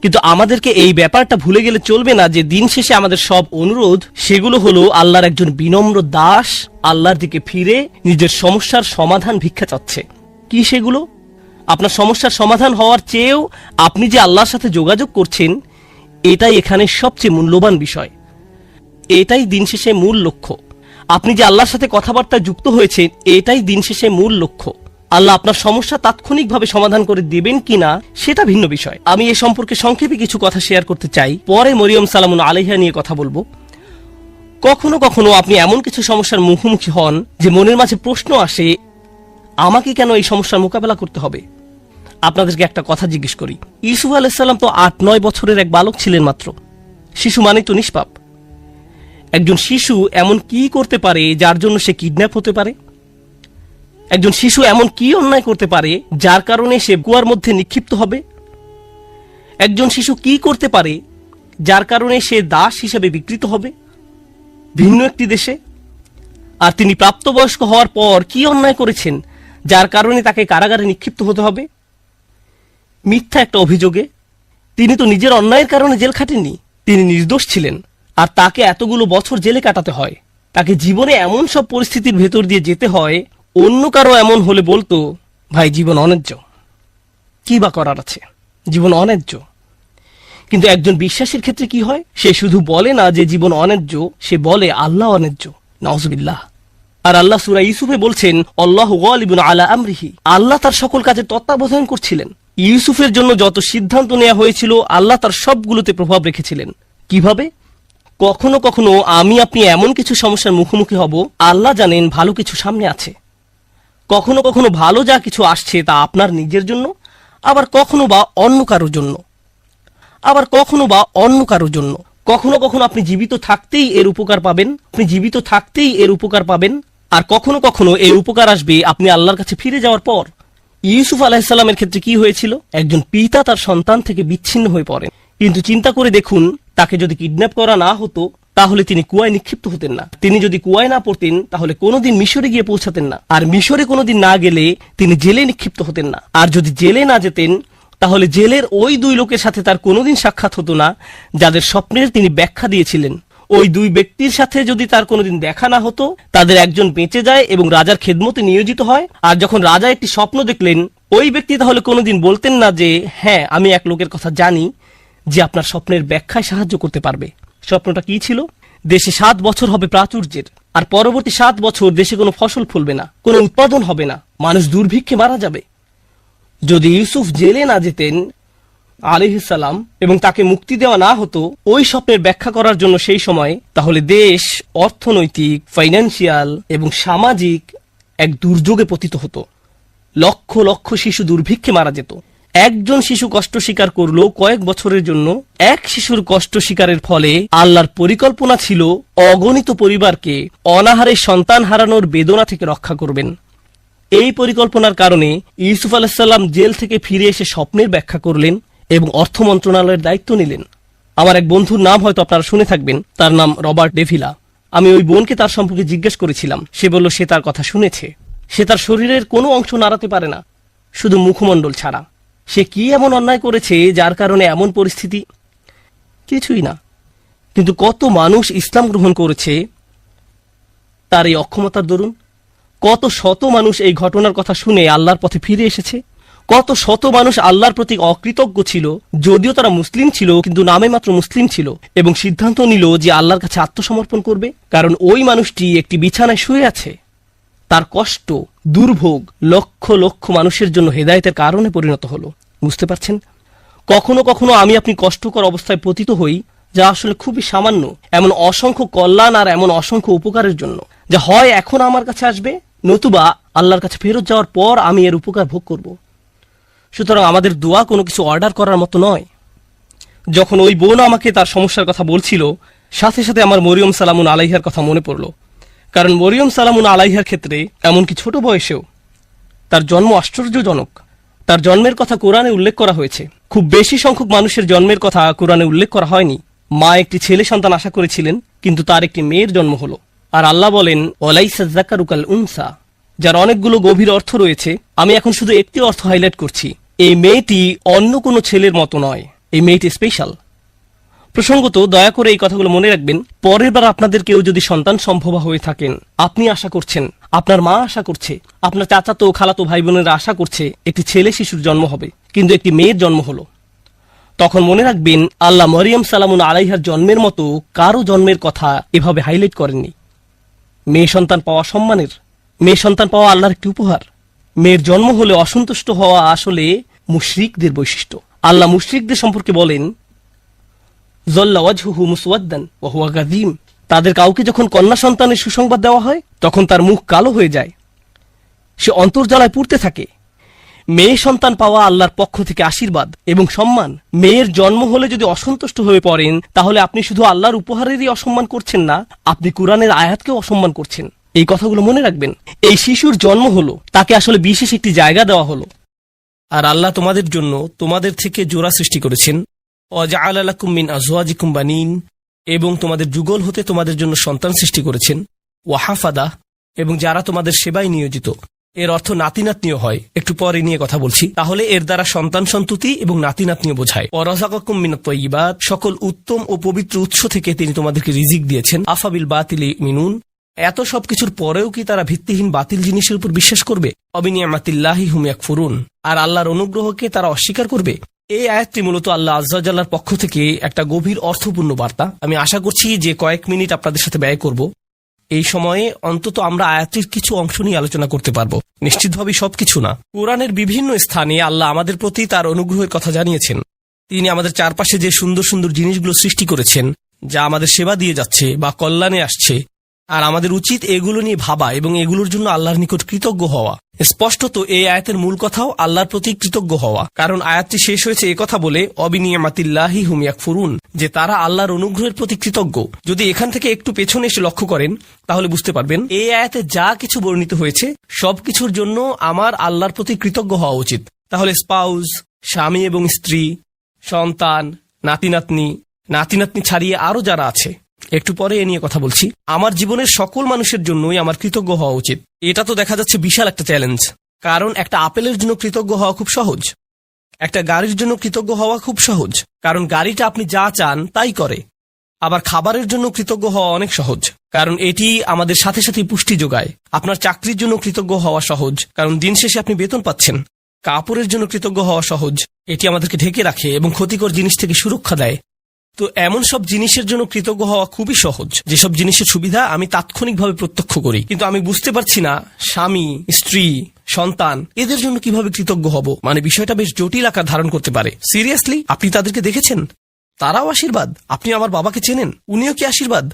কিন্তু আমাদেরকে এই ব্যাপারটা ভুলে গেলে চলবে না যে দিন শেষে আমাদের সব অনুরোধ, সেগুলো হলো আল্লাহর একজন বিনম্র দাস আল্লাহর দিকে ফিরে নিজের সমস্যার সমাধান ভিক্ষা চাচ্ছে। কি সেগুলো? আপনার সমস্যার সমাধান হওয়ার চেয়েও আপনি যে আল্লাহর সাথে যোগাযোগ করছেন, এটাই এখানে সবচেয়ে মূল্যবান বিষয়, এটাই দিন শেষে মূল লক্ষ্য। আপনি যে আল্লাহর সাথে কথাবার্তায় যুক্ত হয়েছেন, এটাই দিন শেষে মূল লক্ষ্য। আল্লাহ আপনার সমস্যা তাৎক্ষণিকভাবে সমাধান করে দেবেন কিনা সেটা ভিন্ন বিষয়। আমি এ সম্পর্কে সংক্ষেপে কিছু কথা শেয়ার করতে চাই, পরে মরিয়ম সালামুন আলাইহা নিয়ে কথা বলবো। কখনো কখনো আপনি এমন কিছু সমস্যার মুখোমুখি হন যে মনের মাঝে প্রশ্ন আসে, আমাকে কেন এই সমস্যার মোকাবেলা করতে হবে? আপনাদেরকে একটা কথা জিজ্ঞেস করি, ইউসুফ আলাইহিস সালাম তো 8-9 বছরের এক বালক ছিলেন মাত্র। শিশু মানেই তো নিষ্পাপ। একজন শিশু এমন কি করতে পারে যার জন্য সে কিডন্যাপ হতে পারে? একজন শিশু এমন কি অন্যায় করতে পারে যার কারণে সে কুয়ার মধ্যে নিক্ষিপ্ত হবে? একজন শিশু কি করতে পারে যার কারণে সে দাস হিসেবে বিক্রিত হবে ভিন্ন একটি দেশে? আর তিনি প্রাপ্তবয়স্ক হওয়ার পর কি অন্যায় করেছেন যার কারণে তাকে কারাগারে নিক্ষিপ্ত হতে হবে মিথ্যা একটা অভিযোগে? তিনি তো নিজের অন্যায়ের কারণে জেল খাটেননি, তিনি নির্দোষ ছিলেন, আর তাকে এতগুলো বছর জেলে কাটাতে হয়। তাকে জীবনে এমন সব পরিস্থিতির ভেতর দিয়ে যেতে হয়, অন্য কারো এমন হলে বলতো, ভাই জীবন অন্যায্য, কি বা করার আছে, জীবন অন্যায্য। কিন্তু একজন বিশ্বাসীর ক্ষেত্রে কি হয়? সে শুধু বলে না যে জীবন অন্যায্য, সে বলে আল্লাহ অন্যায্য, নাউজুবিল্লাহ। আর আল্লাহ সূরা ইউসুফে বলছেন, আল্লাহু গালিবুন আলা আমরিহি, আল্লাহ তার সকল কাজের তত্ত্বাবধান করছিলেন। ইউসুফের জন্য যত সিদ্ধান্ত নেওয়া হয়েছিল, আল্লাহ তার সবগুলোতে প্রভাব রেখেছিলেন। কিভাবে? কখনো কখনো আমি আপনি এমন কিছু সমস্যার মুখোমুখি হব, আল্লাহ জানেন ভালো কিছু সামনে আছে। কখনো কখনো ভালো যা কিছু আসছে তা আপনার নিজের জন্য, আবার কখনো বা অন্য কারোর জন্য, কখনো কখনো আপনি জীবিত থাকতেই এর উপকার পাবেন, আর কখনো কখনো এর উপকার আসবে আপনি আল্লাহর কাছে ফিরে যাওয়ার পর। ইউসুফ আলাইহিসসালামের ক্ষেত্রে কি হয়েছিল? একজন পিতা তার সন্তান থেকে বিচ্ছিন্ন হয়ে পড়েন, কিন্তু চিন্তা করে দেখুন, তাকে যদি কিডন্যাপ করা না হতো তাহলে তিনি কুয়ায় নিক্ষিপ্ত হতেন না। তিনি যদি কুয়ায় না পড়তেন তাহলে কোনোদিন মিশরে গিয়ে পৌঁছাতেন না, আর মিশরে কোনোদিন না গেলে তিনি জেলে নিক্ষিপ্ত হতেন না। আর যদি জেলে না যেতেন তাহলে জেলের ওই দুই লোকের সাথে তার কোনোদিন সাক্ষাৎ হতো না যাদের স্বপ্নের তিনি ব্যাখ্যা দিয়েছিলেন। ওই দুই ব্যক্তির সাথে যদি তার কোনোদিন দেখা না হতো, তাদের একজন বেঁচে যায় এবং রাজার খেদমতে নিয়োজিত হয়, আর যখন রাজা একটি স্বপ্ন দেখলেন, ওই ব্যক্তি তাহলে কোনোদিন বলতেন না যে হ্যাঁ, আমি এক লোকের কথা জানি যে আপনার স্বপ্নের ব্যাখ্যায় সাহায্য করতে পারবে। স্বপ্নটা কি ছিল? দেশে 7 বছর হবে প্রাচুর্যের, আর পরবর্তী 7 বছর দেশে কোনো ফসল ফলবে না, কোনো উৎপাদন হবে না, মানুষ দুর্ভিক্ষে মারা যাবে। যদি ইউসুফ জেলে না যেতেন আলাইহিস সালাম এবং তাকে মুক্তি দেওয়া না হতো ওই স্বপ্নের ব্যাখ্যা করার জন্য সেই সময়, তাহলে দেশ অর্থনৈতিক, ফাইন্যান্সিয়াল এবং সামাজিক এক দুর্যোগে পতিত হতো। লক্ষ লক্ষ শিশু দুর্ভিক্ষে মারা যেত। একজন শিশু কষ্ট স্বীকার করলো কয়েক বছরের জন্য, এক শিশুর কষ্ট স্বীকারের ফলে আল্লাহর পরিকল্পনা ছিল অগণিত পরিবারকে অনাহারে সন্তান হারানোর বেদনা থেকে রক্ষা করবেন। এই পরিকল্পনার কারণে ইউসুফ আলাইহিস সালাম জেল থেকে ফিরে এসে স্বপ্নের ব্যাখ্যা করলেন এবং অর্থ মন্ত্রণালয়ের দায়িত্ব নিলেন। আমার এক বন্ধুর নাম হয়তো আপনারা শুনে থাকবেন, তার নাম রবার্ট ডেভিলা। আমি ওই বোনকে তার সম্পর্কে জিজ্ঞেস করেছিলাম। সে বলল সে তার কথা শুনেছে। সে তার শরীরের কোনো অংশ নাড়াতে পারে না, শুধু মুখমণ্ডল ছাড়া। সে কি এমন অন্যায় করেছে যার কারণে এমন পরিস্থিতি? কিছুই না। কিন্তু কত মানুষ ইসলাম গ্রহণ করেছে তার এই অক্ষমতার দরুন। কত শত মানুষ এই ঘটনার কথা শুনে আল্লাহর পথে ফিরে এসেছে। কত শত মানুষ আল্লাহর প্রতি অকৃতজ্ঞ ছিল, যদিও তারা মুসলিম ছিল, কিন্তু নামে মাত্র মুসলিম ছিল, এবং সিদ্ধান্ত নিল যে আল্লাহর কাছে আত্মসমর্পণ করবে। কারণ ওই মানুষটি একটি বিছানায় শুয়ে আছে, তার কষ্ট, দুর্ভোগ লক্ষ লক্ষ মানুষের জন্য হেদায়েতের কারণে পরিণত হলো। বুঝতে পারছেন? কখনো কখনো আমি আপনি কষ্টকর অবস্থায় পতিত হই, যা আসলে খুবই সামান্য, এমন অসংখ্য কল্যাণ আর এমন অসংখ্য উপকারের জন্য, যা হয় এখন আমার কাছে আসবে, নতুবা আল্লাহর কাছে ফেরত যাওয়ার পর আমি এর উপকার ভোগ করব। সুতরাং আমাদের দোয়া কোনো কিছু অর্ডার করার মতো নয়। যখন ওই বোন আমাকে তার সমস্যার কথা বলছিল, সাথে সাথে আমার মরিয়ম সালামুন আলাইহার কথা মনে পড়ল। কারণ মরিয়ম সালামুন আলাইহার ক্ষেত্রে এমনকি ছোট বয়সেও তার জন্ম আশ্চর্যজনক। তার জন্মের কথা কোরআনে উল্লেখ করা হয়েছে। খুব বেশি সংখ্যক মানুষের জন্মের কথা কোরআনে উল্লেখ করা হয়নি। মা একটি ছেলে সন্তান আশা করেছিলেন, কিন্তু তার একটি মেয়ের জন্ম হলো। আর আল্লাহ বলেন, ওয়ালাইসা যাকারু কাল উনসা, যার অনেকগুলো গভীর অর্থ রয়েছে। আমি এখন শুধু একটি অর্থ হাইলাইট করছি। এই মেয়েটি অন্য কোনো ছেলের মতো নয়, এই মেয়েটি স্পেশাল। প্রসঙ্গত, দয়া করে এই কথাগুলো মনে রাখবেন। পরের বার আপনাদের কেউ যদি সন্তান সম্ভবা হয়ে থাকেন, আপনি আশা করছেন, আপনার মা আশা করছে, আপনার চাচাতো খালাতো ভাই বোনেরা আশা করছে একটি ছেলে শিশুর জন্ম হবে, কিন্তু একটি মেয়ের জন্ম হলো, তখন মনে রাখবেন আল্লাহ মরিয়ম সালামুন আলাইহার জন্মের মতো কারো জন্মের কথা এভাবে হাইলাইট করেননি। মেয়ে সন্তান পাওয়া সম্মানের, মেয়ে সন্তান পাওয়া আল্লাহর একটি উপহার। মেয়ের জন্ম হলে অসন্তুষ্ট হওয়া আসলে মুশরিকদের বৈশিষ্ট্য। আল্লাহ মুশরিকদের সম্পর্কে বলেন, যল্লা ওয়াজহুহু মুসওয়াদ্দান ওয়া হুয়া কাযীম, তাদের কাউকে যখন কন্যা সন্তানের সুসংবাদ দেওয়া হয় তখন তার মুখ কালো হয়ে যায়, সে অন্তর্জ্বালায় পুড়তে থাকে। মেয়ে সন্তান পাওয়া আল্লাহর পক্ষ থেকে আশীর্বাদ এবং সম্মান। মেয়ের জন্ম হলে যদি অসন্তুষ্ট হয়ে পড়েন, তাহলে আপনি শুধু আল্লাহর উপহারেরই অসম্মান করছেন না, আপনি কোরআনের আয়াতকেও অসম্মান করছেন। এই কথাগুলো মনে রাখবেন। এই শিশুর জন্ম হলো, তাকে আসলে বিশেষ একটি জায়গা দেওয়া হলো। আর আল্লাহ তোমাদের জন্য তোমাদের থেকে জোড়া সৃষ্টি করেছেন, ওয়াজআলা লাকুম মিন আজওয়াজিকুম বানিন, এবং তোমাদের যুগল হতে তোমাদের জন্য সন্তান সৃষ্টি করেছেন, ওয়াহাফাদা, এবং যারা তোমাদের সেবায় নিয়োজিত। এর অর্থ নাতি নাতনিও হয়, একটু পরে নিয়ে কথা বলছি। তাহলে এর দ্বারা সন্তান সন্ততি এবং নাতি নাতনিও বোঝায়। ওয়ারাযাকাকুম মিনাত তাইয়্যিবাত, সকল উত্তম ও পবিত্র উৎস থেকে তিনি তোমাদেরকে রিজিক দিয়েছেন। আফাবিল বাতিলি মিনুন, এত সবকিছুর পরেও কি তারা ভিত্তিহীন বাতিল জিনিসের উপর বিশ্বাস করবে? অবিনিয়ামাতিল্লাহি হুম ইয়াকফুরুন, আর আল্লাহর অনুগ্রহকে তারা অস্বীকার করবে। এই আয়াতটি মূলত আল্লাহ আযজা ওয়া জাল্লার পক্ষ থেকে একটা গভীর অর্থপূর্ণ বার্তা। আমি আশা করছি যে কয়েক মিনিট আপনাদের সাথে ব্যয় করব, এই সময়ে অন্তত আমরা আয়াতটির কিছু অংশ নিয়ে আলোচনা করতে পারবো, নিশ্চিতভাবে সবকিছু না। কোরআনের বিভিন্ন স্থানে আল্লাহ আমাদের প্রতি তার অনুগ্রহের কথা জানিয়েছেন। তিনি আমাদের চারপাশে যে সুন্দর সুন্দর জিনিসগুলো সৃষ্টি করেছেন, যা আমাদের সেবা দিয়ে যাচ্ছে বা কল্যাণে আসছে, আর আমাদের উচিত এগুলো নিয়ে ভাবা এবং এগুলোর জন্য আল্লাহর নিকট কৃতজ্ঞ হওয়া। স্পষ্টত এই আয়াতের মূল কথাও আল্লাহর প্রতি কৃতজ্ঞ হওয়া, কারণ আয়াতটি শেষ হয়েছে এ কথা বলে অবিনিয়ামাতিল্লাহি হুম ইয়াকফুরুন, যে তারা আল্লাহর অনুগ্রহের প্রতি কৃতজ্ঞ। যদি এখান থেকে একটু পেছনে এসে লক্ষ্য করেন তাহলে বুঝতে পারবেন এই আয়াতে যা কিছু বর্ণিত হয়েছে সবকিছুর জন্য আমার আল্লাহর প্রতি কৃতজ্ঞ হওয়া উচিত। তাহলে স্পাউস, স্বামী এবং স্ত্রী, সন্তান, নাতি নাতনি ছাড়িয়ে আরো যারা আছে, একটু পরে এ নিয়ে কথা বলছি, আমার জীবনের সকল মানুষের জন্যই আমার কৃতজ্ঞ হওয়া উচিত। এটা তো দেখা যাচ্ছে বিশাল একটা চ্যালেঞ্জ, কারণ একটা আপেলের জন্য কৃতজ্ঞ হওয়া খুব সহজ, একটা গাড়ির জন্য কৃতজ্ঞ হওয়া খুব সহজ, কারণ গাড়িটা আপনি যা চান তাই করে। আবার খাবারের জন্য কৃতজ্ঞ হওয়া অনেক সহজ, কারণ এটি আমাদের সাথে সাথে পুষ্টি যোগায়। আপনার চাকরির জন্য কৃতজ্ঞ হওয়া সহজ, কারণ দিন শেষে আপনি বেতন পাচ্ছেন। কাপড়ের জন্য কৃতজ্ঞ হওয়া সহজ, এটি আমাদেরকে ঢেকে রাখে এবং ক্ষতিকর জিনিস থেকে সুরক্ষা দেয়। তো এমন সব জিনিসের জন্য কৃতজ্ঞ হওয়া খুবই সহজ, যেসব জিনিসের সুবিধা আমি তাৎক্ষণিকভাবে প্রত্যক্ষ করি, কিন্তু আমি বুঝতে পারছি না স্বামী, স্ত্রী, সন্তান এদের জন্য কিভাবে কৃতজ্ঞ হব। মানে বিষয়টা বেশ জটিল আকার ধারণ করতে পারে। সিরিয়াসলি, আপনি তাদেরকে দেখেছেন? তারাও আশীর্বাদ। আপনি আমার বাবাকে চেনেন, উনিও কি আশীর্বাদ?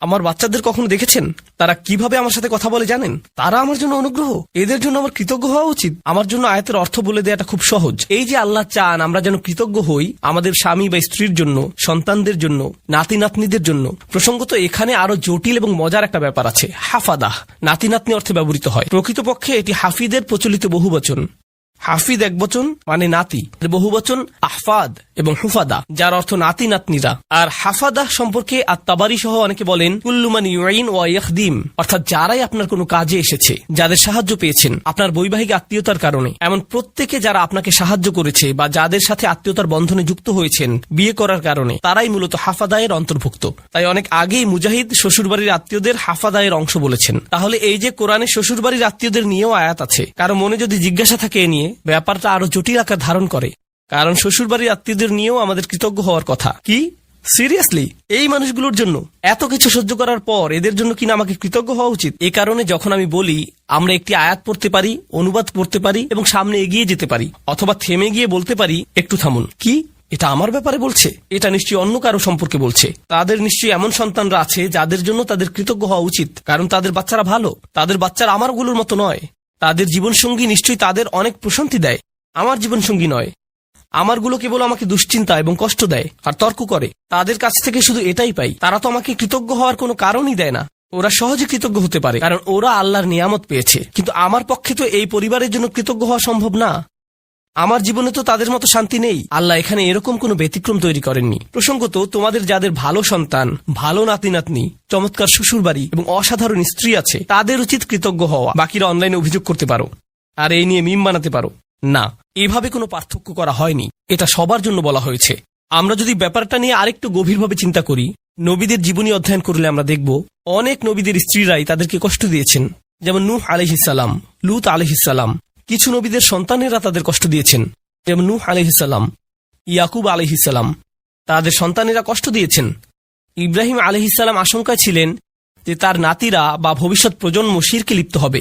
আমার বাচ্চাদের কখনো দেখেছেন তারা কিভাবে আমার সাথে কথা বলে জানেন? তারা আমার জন্য অনুগ্রহ। এদের জন্য আমার কৃতজ্ঞ হওয়া উচিত। আমার জন্য আয়াতের অর্থ বলে দেওয়াটা খুব সহজ। এই যে আল্লাহ চান আমরা যেন কৃতজ্ঞ হই আমাদের স্বামী বা স্ত্রীর জন্য, সন্তানদের জন্য, নাতিনাতনিদের জন্য। প্রসঙ্গত এখানে আরো জটিল এবং মজার একটা ব্যাপার আছে। হাফাদাহ নাতিনাতনি অর্থে ব্যবহৃত হয়। প্রকৃতপক্ষে এটি হাফিদের প্রচলিত বহুবচন। হাফিদ একবচন মানে নাতি, বহুবচন আহফাদ এবং হুফাদা, যার অর্থ নাতি নাতনিরা। আর হাফাদা সম্পর্কে আত-তাবারি সহ অনেকে বলেন কুল্লু মান ইউইন ওয়া ইয়াখদিম, অর্থাৎ যারাই আপনার কোনো কাজে এসেছে, যাদের সাহায্য পেয়েছেন আপনার বৈবাহিক আত্মীয়তার কারণে, এমন প্রত্যেকে যারা আপনাকে সাহায্য করেছে বা যাদের সাথে আত্মীয়তার বন্ধনে যুক্ত হয়েছেন বিয়ে করার কারণে, তারাই মূলত হাফাদায়ের অন্তর্ভুক্ত। তাই অনেক আগেই মুজাহিদ শ্বশুরবাড়ির আত্মীয়দের হাফাদায়ের অংশ বলেছেন। তাহলে এই যে কোরআনে শ্বশুরবাড়ির আত্মীয়দের নিয়েও আয়াত আছে, কারো মনে যদি জিজ্ঞাসা থাকে এ নিয়ে, ব্যাপারটা আরো জটিল আকার ধারণ করে, কারণ শ্বশুরবাড়ির আত্মীয়দের নিয়েও আমাদের কৃতজ্ঞ হওয়ার কথা। কি সিরিয়াসলি এই মানুষগুলোর জন্য এত কিছু সহ্য করার পর এদের জন্য কিনা আমাকে কৃতজ্ঞ হওয়া উচিত? এ কারণে যখন আমি বলি আমরা একটি আয়াত পড়তে পারি, অনুবাদ পড়তে পারি এবং সামনে এগিয়ে যেতে পারি, অথবা থেমে গিয়ে বলতে পারি একটু থামুন, কি এটা আমার ব্যাপারে বলছে? এটা নিশ্চয়ই অন্য কারো সম্পর্কে বলছে। তাদের নিশ্চয়ই এমন সন্তানরা আছে যাদের জন্য তাদের কৃতজ্ঞ হওয়া উচিত, কারণ তাদের বাচ্চারা ভালো। তাদের বাচ্চারা আমারগুলোর মতো নয়। তাদের জীবনসঙ্গী নিশ্চয়ই তাদের অনেক প্রশান্তি দেয়, আমার জীবনসঙ্গী নয়। আমারগুলো কেবল আমাকে দুশ্চিন্তা এবং কষ্ট দেয় আর তর্ক করে। তাদের কাছ থেকে শুধু এটাই পাই। তারা তো আমাকে কৃতজ্ঞ হওয়ার কোনো কারণই দেয় না। ওরা সহজে কৃতজ্ঞ হতে পারে কারণ ওরা আল্লাহর নিয়ামত পেয়েছে, কিন্তু আমার পক্ষে তো এই পরিবারের জন্য কৃতজ্ঞ হওয়া সম্ভব না। আমার জীবনে তো তাদের মতো শান্তি নেই। আল্লাহ এখানে এরকম কোনো ব্যতিক্রম তৈরি করেননি। প্রসঙ্গত তোমাদের যাদের ভালো সন্তান, ভালো নাতি নাতনি, চমৎকার শ্বশুরবাড়ি এবং অসাধারণ স্ত্রী আছে, তাদের উচিত কৃতজ্ঞ হওয়া। বাকিরা অনলাইনে অভিযোগ করতে পারো আর এই নিয়ে মিম বানাতে পারো। না, এভাবে কোনো পার্থক্য করা হয়নি। এটা সবার জন্য বলা হয়েছে। আমরা যদি ব্যাপারটা নিয়ে আরেকটু গভীরভাবে চিন্তা করি, নবীদের জীবনী অধ্যয়ন করলে আমরা দেখব অনেক নবীদের স্ত্রীরাই তাদেরকে কষ্ট দিয়েছেন। যেমন নূহ আলাইহিসসালাম, লূত আলাইহিসসালাম। কিছু নবীদের সন্তানেরা তাদের কষ্ট দিয়েছেন, যেমন নূহ আলাইহিসসালাম, ইয়াকুব আলাইহিসসালাম। তাদের সন্তানেরা কষ্ট দিয়েছেন। ইব্রাহিম আলাইহিসসালাম আশঙ্কায় ছিলেন যে তার নাতিরা বা ভবিষ্যৎ প্রজন্ম শিরকে লিপ্ত হবে,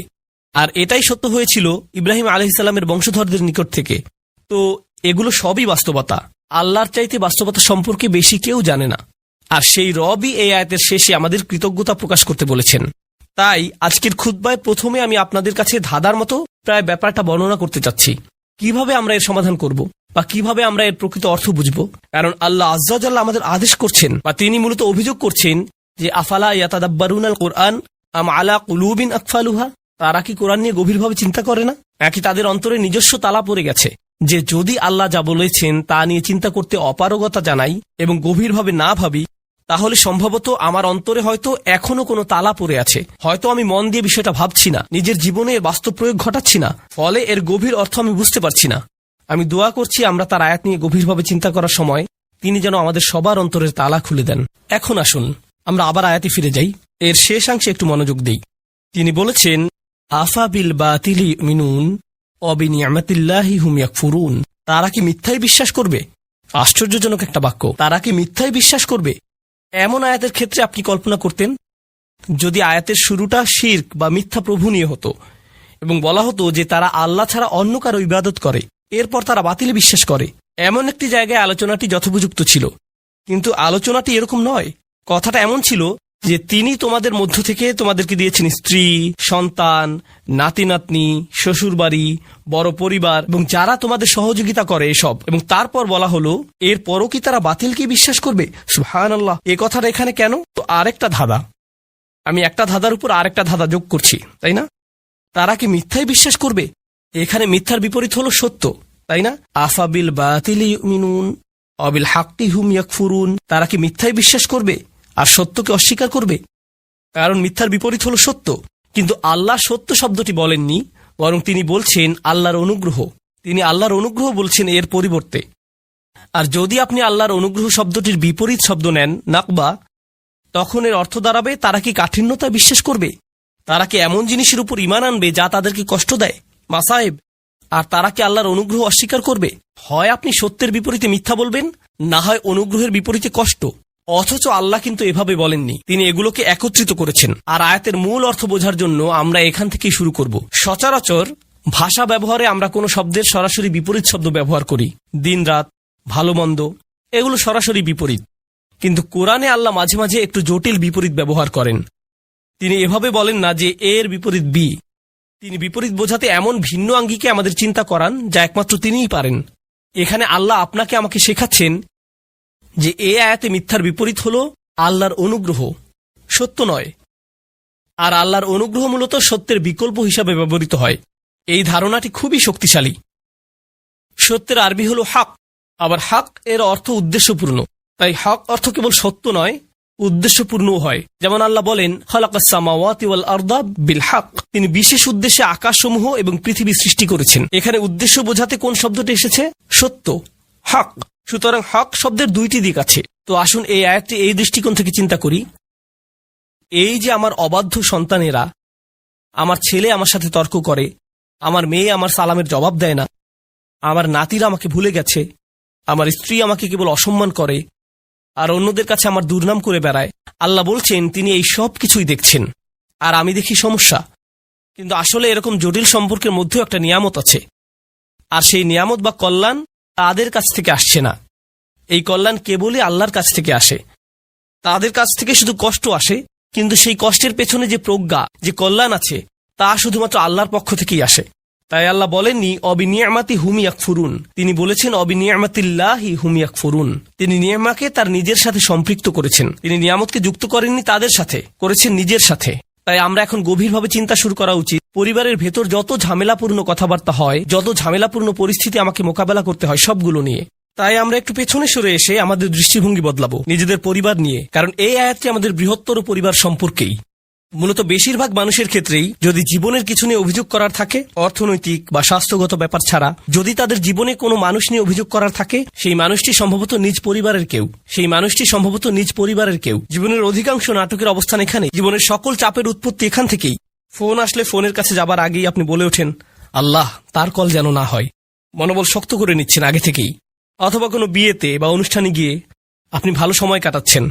আর এটাই সত্য হয়েছিল ইব্রাহিম আলাইহিসসালামের বংশধরদের নিকট থেকে। তো এগুলো সবই বাস্তবতা। আল্লাহর চাইতে বাস্তবতা সম্পর্কে বেশি কেউ জানে না, আর সেই রবই এই আয়াতের শেষে আমাদের কৃতজ্ঞতা প্রকাশ করতে বলেছেন। তাই আজকের খুতবায় প্রথমে আমি আপনাদের কাছে ধাঁধার মতো প্রায় ব্যাপারটা বর্ণনা করতে চাচ্ছি, কিভাবে আমরা এর সমাধান করব বা কিভাবে আমরা এর প্রকৃত অর্থ বুঝব। কারণ আল্লাহ আজ্জা ওয়া জাল্লা আমাদের আদেশ করছেন বা তিনি মূলত অভিযোগ করছেন যে আফালা ইয়াতাদাব্বারুনাল কুরআন আম আলা কুলুবিন আকফালুহা, তারা কি কোরআন নিয়ে গভীরভাবে চিন্তা করে না, নাকি তাদের অন্তরে নিজস্ব তালা পড়ে গেছে যে যদি আল্লাহ যা বলেছেন তা নিয়ে চিন্তা করতে অপারগতা জানাই এবং গভীরভাবে না ভাবি, তাহলে সম্ভবত আমার অন্তরে হয়তো এখনো কোনো তালা পড়ে আছে। হয়তো আমি মন দিয়ে বিষয়টা ভাবছি না, নিজের জীবনে এর বাস্তব প্রয়োগ ঘটাচ্ছি না, ফলে এর গভীর অর্থ আমি বুঝতে পারছি না। আমি দোয়া করছি আমরা তার আয়াত নিয়ে গভীরভাবে চিন্তা করার সময় তিনি যেন আমাদের সবার অন্তরের তালা খুলে দেন। এখন আসুন আমরা আবার আয়াতে ফিরে যাই, এর শেষাংশে একটু মনোযোগ দিই। তিনি বলেছেন আফা বিল বাতিলি মিনুন অবিনিয়ামাতিল্লাহি হুম ইয়াকফুরুন, তারা কি মিথ্যায় বিশ্বাস করবে? আশ্চর্যজনক একটা বাক্য, তারা কি মিথ্যায় বিশ্বাস করবে? এমন আয়াতের ক্ষেত্রে আপনি কল্পনা করতেন যদি আয়াতের শুরুটা শিরক বা মিথ্যা প্রভু নিয়ে হতো এবং বলা হতো যে তারা আল্লাহ ছাড়া অন্য কারো ইবাদত করে, এরপর তারা বাতিলে বিশ্বাস করে। এমন একটি জায়গায় আলোচনাটি যথোপযুক্ত ছিল, কিন্তু আলোচনাটি এরকম নয়। কথাটা এমন ছিল যে তিনি তোমাদের মধ্য থেকে তোমাদেরকে দিয়েছেন স্ত্রী, সন্তান, নাতি নাতনি, শ্বশুরবাড়ি, বড় পরিবার এবং যারা তোমাদের সহযোগিতা করে এসব, এবং তারপর বলা হলো এরপরও কি তারা বাতিলকে বিশ্বাস করবে? সুবহানাল্লাহ, এই কথাটা এখানে কেন? তো আরেকটা ধাঁধা, আমি একটা ধাঁধার উপর আরেকটা ধাঁধা যোগ করছি, তাই না? তারা কি মিথ্যায় বিশ্বাস করবে? এখানে মিথ্যার বিপরীত হলো সত্য, তাই না? আফাবিল বাতিলি ইউমিনুন অবিল হাক্কি হুম ইয়াকফুরুন। তারা কি মিথ্যায় বিশ্বাস করবে আর সত্যকে অস্বীকার করবে? কারণ মিথ্যার বিপরীত হলো সত্য। কিন্তু আল্লাহ সত্য শব্দটি বলেননি, বরং তিনি বলছেন আল্লাহর অনুগ্রহ। তিনি আল্লাহর অনুগ্রহ বলছেন এর পরিবর্তে। আর যদি আপনি আল্লাহর অনুগ্রহ শব্দটির বিপরীত শব্দ নেন, নাকবা, তখন এর অর্থ দাঁড়াবে তারা কি কাঠিন্যতায় বিশ্বাস করবে? তারা কি এমন জিনিসের উপর ঈমান আনবে যা তাদেরকে কষ্ট দেয়, মাসায়েব? আর তারা কি আল্লাহর অনুগ্রহ অস্বীকার করবে? হয় আপনি সত্যের বিপরীতে মিথ্যা বলবেন, না হয় অনুগ্রহের বিপরীতে কষ্ট। অথচ আল্লাহ কিন্তু এভাবে বলেননি, তিনি এগুলোকে একত্রিত করেছেন। আর আয়াতের মূল অর্থ বোঝার জন্য আমরা এখান থেকেই শুরু করব। সচরাচর ভাষা ব্যবহারে আমরা কোনো শব্দের সরাসরি বিপরীত শব্দ ব্যবহার করি, দিন রাত, ভালো মন্দ, এগুলো সরাসরি বিপরীত। কিন্তু কোরআনে আল্লাহ মাঝে মাঝে একটু জটিল বিপরীত ব্যবহার করেন। তিনি এভাবে বলেন না যে এর বিপরীত বি। তিনি বিপরীত বোঝাতে এমন ভিন্ন আঙ্গিকে আমাদের চিন্তা করান যা একমাত্র তিনিই পারেন। এখানে আল্লাহ আপনাকে আমাকে শেখাচ্ছেন যে এ আয়াতে মিথ্যার বিপরীত হলো আল্লাহর অনুগ্রহ, সত্য নয়। আর আল্লাহর অনুগ্রহ মূলত সত্যের বিকল্প হিসাবে ব্যবহৃত হয়। এই ধারণাটি খুবই শক্তিশালী। সত্যের আরবি হলো হক, আবার হক এর অর্থ উদ্দেশ্যপূর্ণ। তাই হক অর্থ কেবল সত্য নয়, উদ্দেশ্যপূর্ণও হয়। যেমন আল্লাহ বলেন খালাকাস সামাওয়াতি ওয়াল আরদা বিল হক, তিনি বিশেষ উদ্দেশ্যে আকাশসমূহ এবং পৃথিবী সৃষ্টি করেছেন। এখানে উদ্দেশ্য বোঝাতে কোন শব্দটি এসেছে? সত্য, হক। সুতরাং হক শব্দের দুইটি দিক আছে। তো আসুন এই আয়াতটি এই দৃষ্টিকোণ থেকে চিন্তা করি। এই যে আমার অবাধ্য সন্তানেরা, আমার ছেলে আমার সাথে তর্ক করে, আমার মেয়ে আমার সালামের জবাব দেয় না, আমার নাতিরা আমাকে ভুলে গেছে, আমার স্ত্রী আমাকে কেবল অসম্মান করে, আর অন্যদের কাছে আমার দুর্নাম করে বেড়ায়। আল্লাহ বলছেন তিনি এই সব কিছুই দেখছেন, আর আমি দেখি সমস্যা। কিন্তু আসলে এরকম জটিল সম্পর্কের মধ্যেও একটা নিয়ামত আছে, আর সেই নিয়ামত বা কল্যাণ তাদের কাছ থেকে আসছে না। এই কল্যাণ কেবলই আল্লাহর কাছ থেকে আসে। তাদের কাছ থেকে শুধু কষ্ট আসে, কিন্তু সেই কষ্টের পেছনে যে প্রজ্ঞা, যে কল্যাণ আছে, তা শুধুমাত্র আল্লাহর পক্ষ থেকেই আসে। তাই আল্লাহ বলেননি অবিনিয়ামাতি হুম ইয়াকফুরুন, তিনি বলেছেন অবিনিয়ামাতিল্লাহি হুম ইয়াকফুরুন। তিনি নিয়ামাকে তার নিজের সাথে সম্পৃক্ত করেছেন। তিনি নিয়ামতকে যুক্ত করেননি তাদের সাথে, করেছেন নিজের সাথে। তাই আমরা এখন গভীরভাবে চিন্তা শুরু করা উচিত। পরিবারের ভেতর যত ঝামেলাপূর্ণ কথাবার্তা হয়, যত ঝামেলাপূর্ণ পরিস্থিতি আমাকে মোকাবেলা করতে হয়, সবগুলো নিয়ে। তাই আমরা একটু পেছনে সরে এসে আমাদের দৃষ্টিভঙ্গি বদলাবো নিজেদের পরিবার নিয়ে। কারণ এই আয়াতটি আমাদের বৃহত্তর পরিবার সম্পর্কেই। মূলত বেশিরভাগ মানুষের ক্ষেত্রেই যদি জীবনের কিছু নিয়ে অভিযোগ করার থাকে, অর্থনৈতিক বা স্বাস্থ্যগত ব্যাপার ছাড়া যদি তাদের জীবনে কোনো মানুষ নিয়ে অভিযোগ করার থাকে, সেই মানুষটি সম্ভবত নিজ পরিবারের কেউ। জীবনের অধিকাংশ নাটকের অবস্থান এখানে। জীবনের সকল চাপের উৎপত্তি এখান থেকেই। ফোন আসলে ফোনের কাছে যাবার আগেই আপনি বলে ওঠেন, আল্লাহ তার কল যেন না হয়। মনোবল শক্ত করে নিচ্ছেন আগে থেকেই। অথবা কোনো বিয়েতে বা অনুষ্ঠানে গিয়ে আপনি ভালো সময় কাটাচ্ছেন,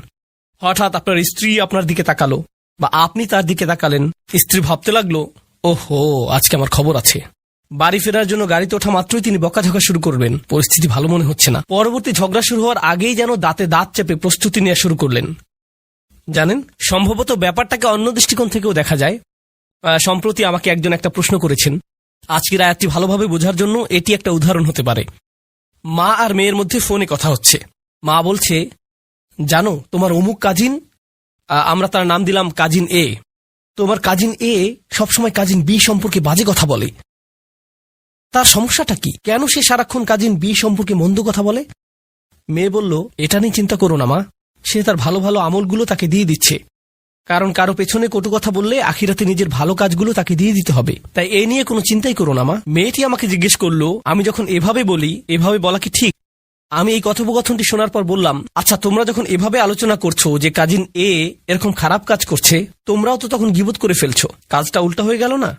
হঠাৎ আপনার স্ত্রী আপনার দিকে তাকালো বা আপনি তার দিকে তাকালেন। স্ত্রী ভাবতে লাগলো, ওহো আজকে আমার খবর আছে। বাড়ি ফেরার জন্য গাড়িতে ওঠা মাত্রই তিনি বকাঝকা শুরু করবেন, পরিস্থিতি ভালো মনে হচ্ছে না। পরবর্তী ঝগড়া শুরু হওয়ার আগেই যেন দাঁতে দাঁত চেপে প্রস্তুতি নেওয়া শুরু করলেন। জানেন, সম্ভবত ব্যাপারটাকে অন্য দৃষ্টিকোণ থেকেও দেখা যায়। সম্প্রতি আমাকে একজন একটা প্রশ্ন করেছেন। আজকের আয়াতটি ভালোভাবে বোঝার জন্য এটি একটা উদাহরণ হতে পারে। মা আর মেয়ের মধ্যে ফোনে কথা হচ্ছে। মা বলছে, জানো তোমার অমুক কাজিন, আমরা তার নাম দিলাম কাজিন এ, তোমার কাজিন এ সবসময় কাজিন বি সম্পর্কে বাজে কথা বলে। তার সমস্যাটা কি? কেন সে সারাক্ষণ কাজিন বি সম্পর্কে মন্দ কথা বলে? মেয়ে বলল, এটা নিয়ে চিন্তা করো না মা, সে তার ভালো ভালো আমলগুলো তাকে দিয়ে দিচ্ছে। কারণ কারো পেছনে কটু কথা বললে আখিরাতে নিজের ভালো কাজগুলো তাকে দিয়ে দিতে হবে। তাই এ নিয়ে কোনো চিন্তাই করো না মা। মেয়েটি আমাকে জিজ্ঞেস করলো, আমি যখন এভাবে বলি, এভাবে বলা কি ঠিক? আমি এই কথোপকথনটি শোনার পর বললাম, আচ্ছা তোমরা যখন এভাবে আলোচনা করছো যে কাজিন এ এরকম খারাপ কাজ করছে, তোমরাও তো তখন গীবত করে ফেলছো, কাজটা উল্টা হয়ে গেল না?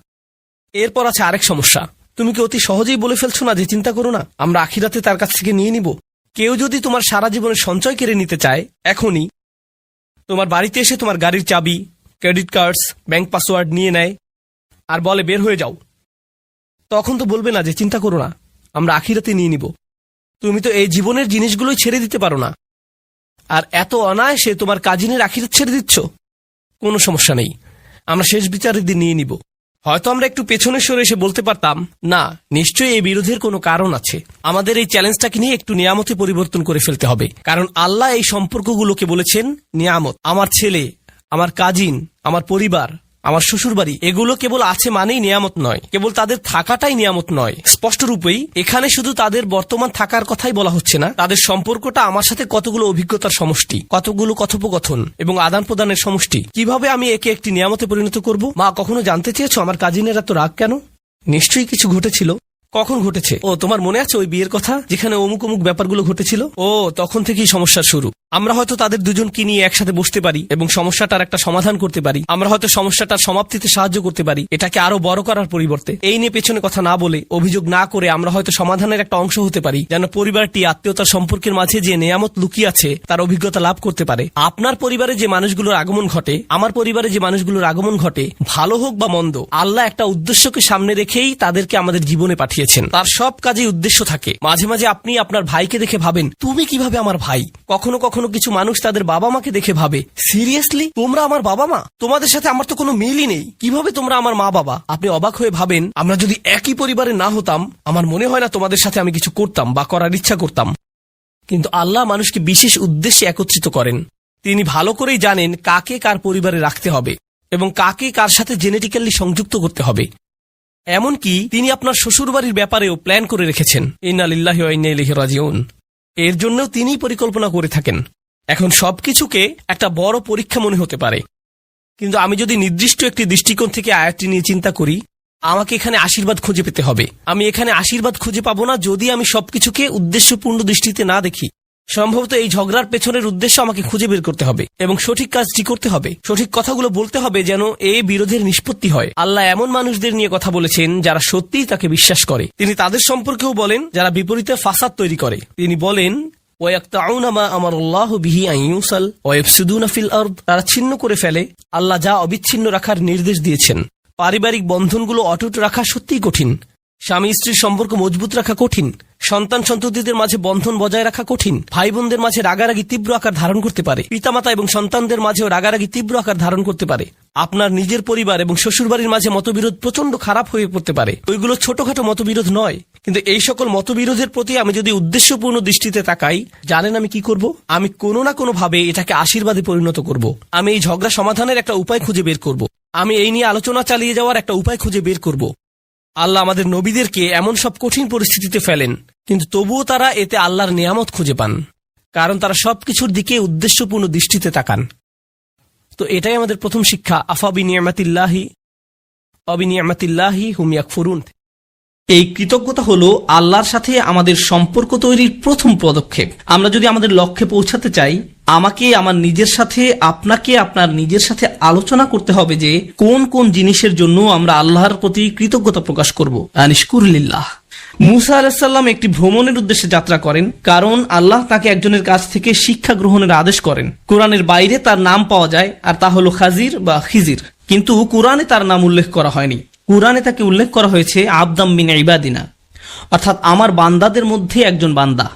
এরপর আছে আরেক সমস্যা, তুমি কি অতি সহজেই বলে ফেলছো না যে চিন্তা করো না, আমরা আখিরাতে তার কাছ থেকে নিয়ে নিব? কেউ যদি তোমার সারা জীবনের সঞ্চয় কেড়ে নিতে চায়, এখনই তোমার বাড়িতে এসে তোমার গাড়ির চাবি, ক্রেডিট কার্ডস, ব্যাংক পাসওয়ার্ড নিয়ে নেয় আর বলে বের হয়ে যাও, তখন তো বলবে না যে চিন্তা করো না, আমরা আখিরাতে নিয়ে নিব? তুমি তো এই জীবনের জিনিসগুলোই ছেড়ে দিতে পারো না, আর এত অনায়াসে তোমার কাজিনের আখিরাত ছেড়ে দিচ্ছ। কোনো সমস্যা নেই, আমরা শেষ বিচারের দিন নিয়ে নিব। হয়তো আমরা একটু পেছনে সরে এসে বলতে পারতাম, না, নিশ্চয়ই এই বিরোধের কোনো কারণ আছে, আমাদের এই চ্যালেঞ্জটাকে নিয়ে একটু নিয়ামতে পরিবর্তন করে ফেলতে হবে। কারণ আল্লাহ এই সম্পর্কগুলোকে বলেছেন নিয়ামত। আমার ছেলে, আমার কাজিন, আমার পরিবার, আমার শ্বশুরবাড়ি, এগুলো কেবল আছে মানেই নিয়ামত নয়, কেবল তাদের থাকাটাই নিয়ামত নয়। স্পষ্ট রূপেই এখানে শুধু তাদের বর্তমান থাকার কথাই বলা হচ্ছে না, তাদের সম্পর্কটা আমার সাথে কতগুলো অভিজ্ঞতার সমষ্টি, কতগুলো কথোপকথন এবং আদান প্রদানের সমষ্টি। কিভাবে আমি একে একটি নিয়ামতে পরিণত করব? মা, কখনো জানতে চেয়েছো আমার কাজিনের এত রাগ কেন? নিশ্চয়ই কিছু ঘটেছিল। কখন ঘটেছে? ও, তোমার মনে আছে ওই বিয়ের কথা, যেখানে অমুক অমুক ব্যাপারগুলো ঘটেছিল? ও, তখন থেকেই সমস্যার শুরু। আমরা হয়তো তাদের দুজনকে নিয়ে একসাথে বসতে পারি এবং সমস্যাটার একটা সমাধান করতে পারি। আমরা হয়তো সমস্যাটার সমাপ্তিতে সাহায্য করতে পারি, এটাকে আরো বড় করার পরিবর্তে। এই নিয়ে পেছনে কথা না বলে, অভিযোগ না করে আমরা হয়তো সমাধানের একটা অংশ হতে পারি, যেন পরিবারটি আত্মীয়তার সম্পর্কের মাঝে যে নিয়ামত লুকিয়ে আছে তার অভিজ্ঞতা লাভ করতে পারে। আপনার পরিবারে যে মানুষগুলোর আগমন ঘটে, আমার পরিবারে যে মানুষগুলোর আগমন ঘটে, ভালো হোক বা মন্দ, আল্লাহ একটা উদ্দেশ্যকে সামনে রেখেই তাদেরকে আমাদের জীবনে পাঠিয়েছেন। তার সব কাজেই উদ্দেশ্য থাকে। মাঝে মাঝে আপনি আপনার ভাইকে দেখে ভাবেন, তুমি কিভাবে আমার ভাই? কখনো কখনো কিছু মানুষ তাদের বাবা মাকে দেখে ভাবে, সিরিয়াসলি তোমরা আমার বাবা মা? তোমাদের সাথে আমার তো কোনো মিলই নেই, কিভাবে তোমরা আমার মা বাবা? আপনি অবাক হয়ে ভাবেন, আমরা যদি একই পরিবারে না হতাম, আমার মনে হয় না তোমাদের সাথে আমি কিছু করতাম বা করার ইচ্ছা করতাম। কিন্তু আল্লাহ মানুষকে বিশেষ উদ্দেশ্যে একত্রিত করেন। তিনি ভালো করেই জানেন কাকে কার পরিবারে রাখতে হবে এবং কাকে কার সাথে জেনেটিক্যালি সংযুক্ত করতে হবে। এমনকি তিনি আপনার শ্বশুরবাড়ির ব্যাপারেও প্ল্যান করে রেখেছেন। ইন্না লিল্লাহি ওয়া ইন্না ইলাইহি রাজিউন। এর জন্যও তিনিই পরিকল্পনা করে থাকেন। এখন সবকিছুকে একটা বড় পরীক্ষা মনে হতে পারে, কিন্তু আমি যদি নির্দিষ্ট একটি দৃষ্টিকোণ থেকে আয়াতটি নিয়ে চিন্তা করি, আমাকে এখানে আশীর্বাদ খুঁজে পেতে হবে। আমি এখানে আশীর্বাদ খুঁজে পাবো না যদি আমি সবকিছুকে উদ্দেশ্যপূর্ণ দৃষ্টিতে না দেখি। সম্ভবত এই ঝগড়ার পেছনের উদ্দেশ্য আমাকে খুঁজে বের করতে হবে এবং সঠিক কাজটি করতে হবে, সঠিক কথাগুলো বলতে হবে, যেন এই বিরোধের নিষ্পত্তি হয়। আল্লাহ এমন মানুষদের নিয়ে কথা বলেছেন যারা সত্যিই তাকে বিশ্বাস করে। তিনি তাদের সম্পর্কেও বলেন যারা বিপরীতে ফাসাদ তৈরি করে। তিনি বলেন, তারা ছিন্ন করে ফেলে আল্লাহ যা অবিচ্ছিন্ন রাখার নির্দেশ দিয়েছেন। পারিবারিক বন্ধনগুলো অটুট রাখা সত্যিই কঠিন। স্বামী স্ত্রীর সম্পর্ক মজবুত রাখা কঠিন। সন্তান সন্ততিদের মাঝে বন্ধন বজায় রাখা কঠিন। ভাই বোনদের মাঝে রাগারাগি তীব্র আকার ধারণ করতে পারে। পিতামাতা এবং সন্তানদের মাঝেও রাগারাগি তীব্র আকার ধারণ করতে পারে। আপনার নিজের পরিবার এবং শ্বশুরবাড়ির মাঝে মতবিরোধ প্রচন্ড খারাপ হয়ে পড়তে পারে। ওইগুলো ছোটখাটো মতবিরোধ নয়, কিন্তু এই সকল মতবিরোধের প্রতি আমি যদি উদ্দেশ্যপূর্ণ দৃষ্টিতে তাকাই, জানেন আমি কি করব? আমি কোনো না কোনো ভাবে এটাকে আশীর্বাদে পরিণত করব। আমি এই ঝগড়া সমাধানের একটা উপায় খুঁজে বের করব। আমি এই নিয়ে আলোচনা চালিয়ে যাওয়ার একটা উপায় খুঁজে বের করব। আল্লাহ আমাদের নবীদেরকে এমন সব কঠিন পরিস্থিতিতে ফেলেন, কিন্তু তবুও তারা এতে আল্লাহর নিয়ামত খুঁজে পান, কারণ তারা সবকিছুর দিকে উদ্দেশ্যপূর্ণ দৃষ্টিতে তাকান। তো এটাই আমাদের প্রথম শিক্ষা, আফাবি নিয়ামাতিল্লাহি হুম ইয়াকফুরুন। এই কৃতজ্ঞতা হলো আল্লাহর সাথে আমাদের সম্পর্ক তৈরির প্রথম পদক্ষেপ। আমরা যদি আমাদের লক্ষ্যে পৌঁছাতে চাই, আমাকে আমার নিজের সাথে, আপনাকে আপনার নিজের সাথে আলোচনা করতে হবে যে কোন কোন জিনিসের জন্য আমরা আল্লাহর প্রতি কৃতজ্ঞতা প্রকাশ করব। আনিশকুরুলিল্লাহ। মুসা আলাইহিস সালাম একটি ভ্রমণের উদ্দেশ্যে যাত্রা করেন, কারণ আল্লাহ তাকে একজনের কাছ থেকে শিক্ষা গ্রহণের আদেশ করেন। কোরআনের বাইরে তার নাম পাওয়া যায়, আর তা হলো খাজির বা খিজির, কিন্তু কোরআনে তার নাম উল্লেখ করা হয়নি। কোরআনে তাকে উল্লেখ করা হয়েছে আবদাম মিন ইবাদিনা, অর্থাৎ আমার বান্দাদের মধ্যে একজন বান্দা।